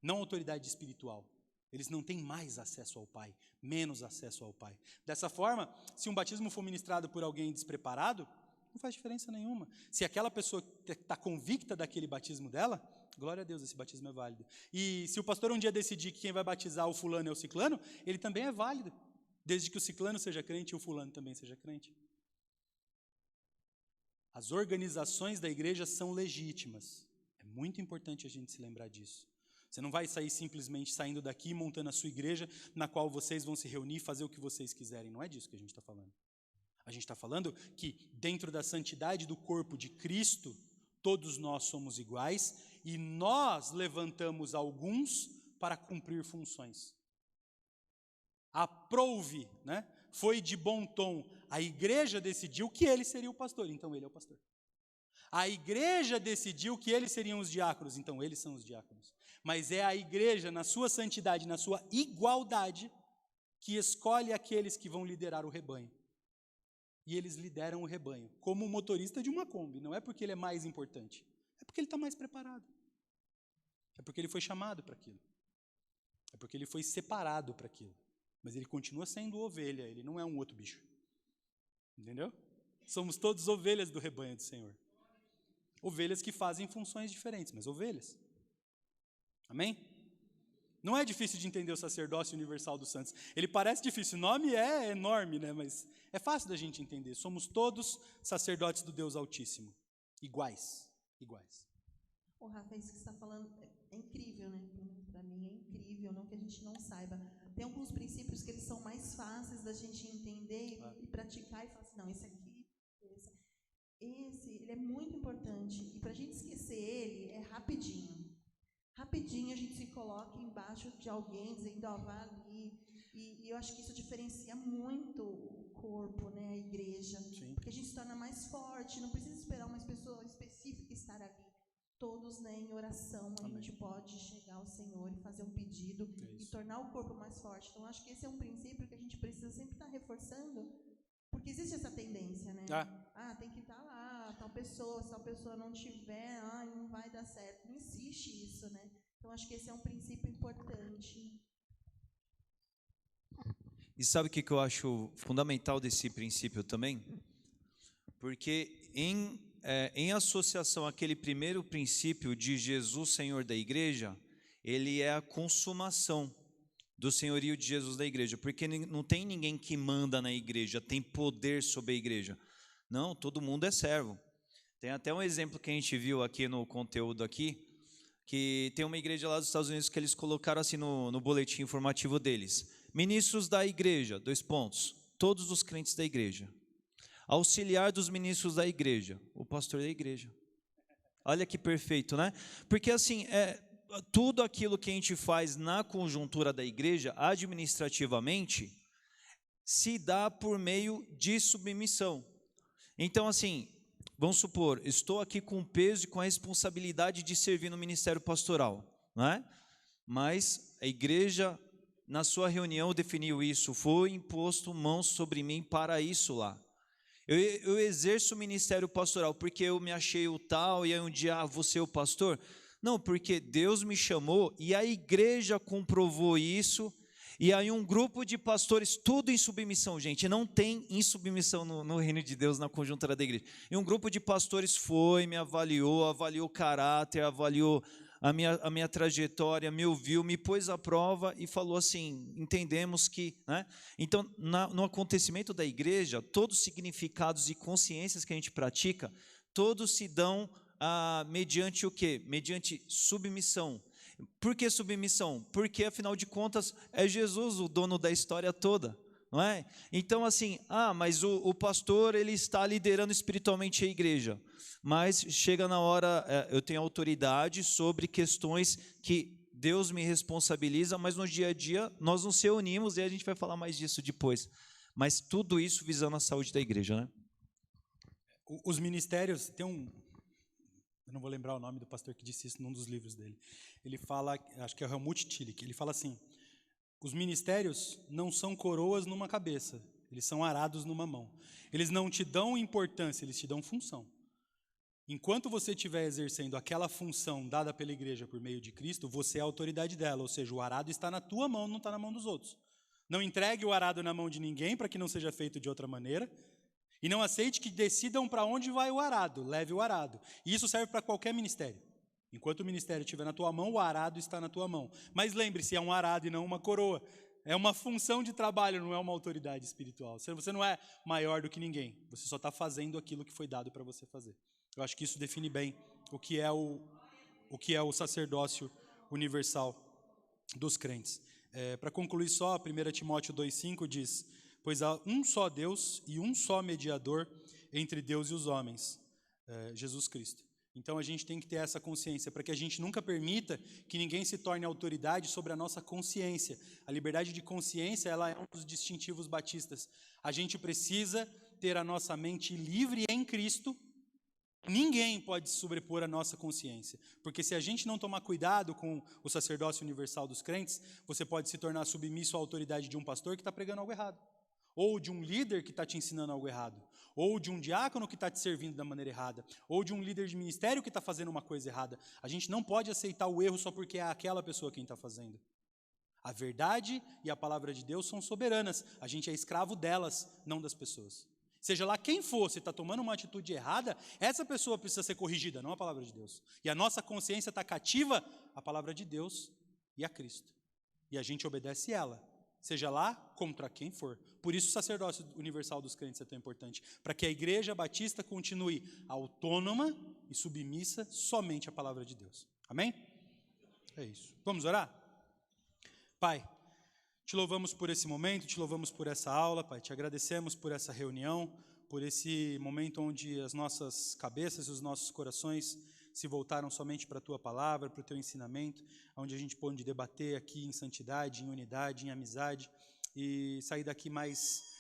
Não autoridade espiritual. Eles não têm mais acesso ao Pai, menos acesso ao Pai. Dessa forma, se um batismo for ministrado por alguém despreparado, não faz diferença nenhuma. Se aquela pessoa está convicta daquele batismo dela, glória a Deus, esse batismo é válido. E se o pastor um dia decidir que quem vai batizar o fulano é o ciclano, ele também é válido, desde que o ciclano seja crente e o fulano também seja crente. As organizações da igreja são legítimas. É muito importante a gente se lembrar disso. Você não vai sair simplesmente saindo daqui e montando a sua igreja, na qual vocês vão se reunir e fazer o que vocês quiserem. Não é disso que a gente está falando. A gente está falando que dentro da santidade do corpo de Cristo, todos nós somos iguais e nós levantamos alguns para cumprir funções. Aprouve, né? Foi de bom tom. A igreja decidiu que ele seria o pastor, então ele é o pastor. A igreja decidiu que eles seriam os diáconos, então eles são os diáconos. Mas é a igreja, na sua santidade, na sua igualdade, que escolhe aqueles que vão liderar o rebanho. E eles lideram o rebanho, como o motorista de uma Kombi. Não é porque ele é mais importante, é porque ele está mais preparado. É porque ele foi chamado para aquilo. É porque ele foi separado para aquilo. Mas ele continua sendo ovelha, ele não é um outro bicho. Entendeu? Somos todos ovelhas do rebanho do Senhor. Ovelhas que fazem funções diferentes, mas ovelhas. Amém? Não é difícil de entender o sacerdócio universal dos santos. Ele parece difícil, o nome é enorme, né? Mas é fácil da gente entender. Somos todos sacerdotes do Deus Altíssimo. Iguais. Ô, Rafa, isso que você está falando é incrível, né? Para mim é incrível, não que a gente não saiba. Tem alguns princípios que eles são mais fáceis da gente entender e praticar e falar assim, não, esse aqui, ele é muito importante. E para a gente esquecer ele, é rapidinho. Rapidinho a gente se coloca embaixo de alguém, dizendo, ó, vá ali. E eu acho que isso diferencia muito o corpo, né, a igreja. Sim. Porque a gente se torna mais forte, não precisa esperar uma pessoa específica estar ali. Todos, né, em oração, a gente pode chegar ao Senhor e fazer um pedido e tornar o corpo mais forte. Então, acho que esse é um princípio que a gente precisa sempre estar reforçando, porque existe essa tendência, né? Tem que estar lá, tal pessoa, se tal pessoa não tiver, não vai dar certo. Não existe isso, né? Então, acho que esse é um princípio importante. E sabe o que eu acho fundamental desse princípio também? Porque em associação àquele primeiro princípio de Jesus, Senhor da igreja, ele é a consumação do senhorio de Jesus da igreja, porque não tem ninguém que manda na igreja, tem poder sobre a igreja. Não, todo mundo é servo. Tem até um exemplo que a gente viu aqui no conteúdo aqui, que tem uma igreja lá dos Estados Unidos que eles colocaram assim no boletim informativo deles. Ministros da igreja, : todos os crentes da igreja. Auxiliar dos ministros da igreja, o pastor da igreja. Olha que perfeito, né? Porque assim, tudo aquilo que a gente faz na conjuntura da igreja, administrativamente, se dá por meio de submissão. Então assim, vamos supor, estou aqui com o peso e com a responsabilidade de servir no ministério pastoral, não é? Mas a igreja, na sua reunião, definiu isso, foi imposto mãos sobre mim para isso lá. Eu exerço o ministério pastoral porque eu me achei o tal e aí um dia vou ser o pastor? Não, porque Deus me chamou e a igreja comprovou isso. E aí um grupo de pastores, tudo em submissão, gente, não tem insubmissão no reino de Deus, na conjuntura da igreja. E um grupo de pastores foi, me avaliou o caráter, avaliou a minha trajetória, me ouviu, me pôs à prova e falou assim, entendemos que, né? Então, no acontecimento da igreja, todos os significados e consciências que a gente pratica, todos se dão mediante o quê? Mediante submissão. Por que submissão? Porque, afinal de contas, é Jesus o dono da história toda, não é? Então, assim, mas o pastor, ele está liderando espiritualmente a igreja, mas chega na hora, eu tenho autoridade sobre questões que Deus me responsabiliza, mas no dia a dia nós nos reunimos, e a gente vai falar mais disso depois, mas tudo isso visando a saúde da igreja, né? Os ministérios, eu não vou lembrar o nome do pastor que disse isso num dos livros dele. Ele fala, acho que é o Helmut Tillich, ele fala assim: os ministérios não são coroas numa cabeça, eles são arados numa mão. Eles não te dão importância, eles te dão função. Enquanto você estiver exercendo aquela função dada pela igreja por meio de Cristo, você é a autoridade dela, ou seja, o arado está na tua mão, não está na mão dos outros. Não entregue o arado na mão de ninguém para que não seja feito de outra maneira. E não aceite que decidam para onde vai o arado, leve o arado. E isso serve para qualquer ministério. Enquanto o ministério estiver na tua mão, o arado está na tua mão. Mas lembre-se, é um arado e não uma coroa. É uma função de trabalho, não é uma autoridade espiritual. Você não é maior do que ninguém. Você só está fazendo aquilo que foi dado para você fazer. Eu acho que isso define bem o que é o sacerdócio universal dos crentes. Para concluir só, 1 Timóteo 2,5 diz: pois há um só Deus e um só mediador entre Deus e os homens, Jesus Cristo. Então a gente tem que ter essa consciência, para que a gente nunca permita que ninguém se torne autoridade sobre a nossa consciência. A liberdade de consciência, ela é um dos distintivos batistas. A gente precisa ter a nossa mente livre em Cristo. Ninguém pode sobrepor a nossa consciência, porque se a gente não tomar cuidado com o sacerdócio universal dos crentes, você pode se tornar submisso à autoridade de um pastor que está pregando algo errado, ou de um líder que está te ensinando algo errado, ou de um diácono que está te servindo da maneira errada, ou de um líder de ministério que está fazendo uma coisa errada. A gente não pode aceitar o erro só porque é aquela pessoa quem está fazendo. A verdade e a palavra de Deus são soberanas, a gente é escravo delas, não das pessoas. Seja lá quem for, se está tomando uma atitude errada, essa pessoa precisa ser corrigida, não a palavra de Deus. E a nossa consciência está cativa à palavra de Deus e a Cristo. E a gente obedece ela, seja lá contra quem for. Por isso o sacerdócio universal dos crentes é tão importante, para que a igreja batista continue autônoma e submissa somente à palavra de Deus. Amém? É isso. Vamos orar? Pai, te louvamos por esse momento, te louvamos por essa aula, Pai, te agradecemos por essa reunião, por esse momento onde as nossas cabeças e os nossos corações se voltaram somente para a Tua palavra, para o Teu ensinamento, onde a gente pode debater aqui em santidade, em unidade, em amizade, e sair daqui mais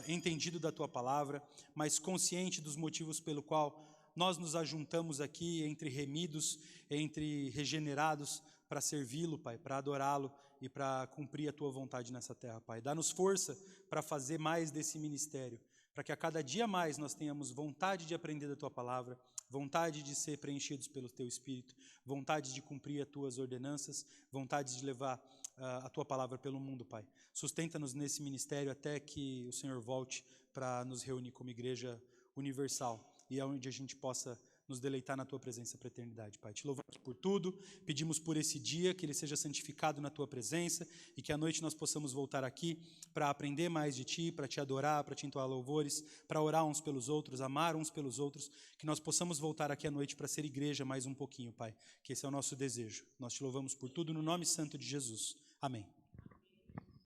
entendido da Tua palavra, mais consciente dos motivos pelo qual nós nos ajuntamos aqui entre remidos, entre regenerados, para servi-lo, Pai, para adorá-lo e para cumprir a Tua vontade nessa terra, Pai. Dá-nos força para fazer mais desse ministério, para que a cada dia mais nós tenhamos vontade de aprender da Tua palavra, vontade de ser preenchidos pelo Teu Espírito, vontade de cumprir as Tuas ordenanças, vontade de levar a Tua palavra pelo mundo, Pai. Sustenta-nos nesse ministério até que o Senhor volte para nos reunir como igreja universal e é onde a gente possa nos deleitar na Tua presença para a eternidade, Pai. Te louvamos por tudo, pedimos por esse dia, que ele seja santificado na Tua presença e que à noite nós possamos voltar aqui para aprender mais de Ti, para Te adorar, para Te entoar louvores, para orar uns pelos outros, amar uns pelos outros, que nós possamos voltar aqui à noite para ser igreja mais um pouquinho, Pai, que esse é o nosso desejo. Nós Te louvamos por tudo no nome santo de Jesus. Amém.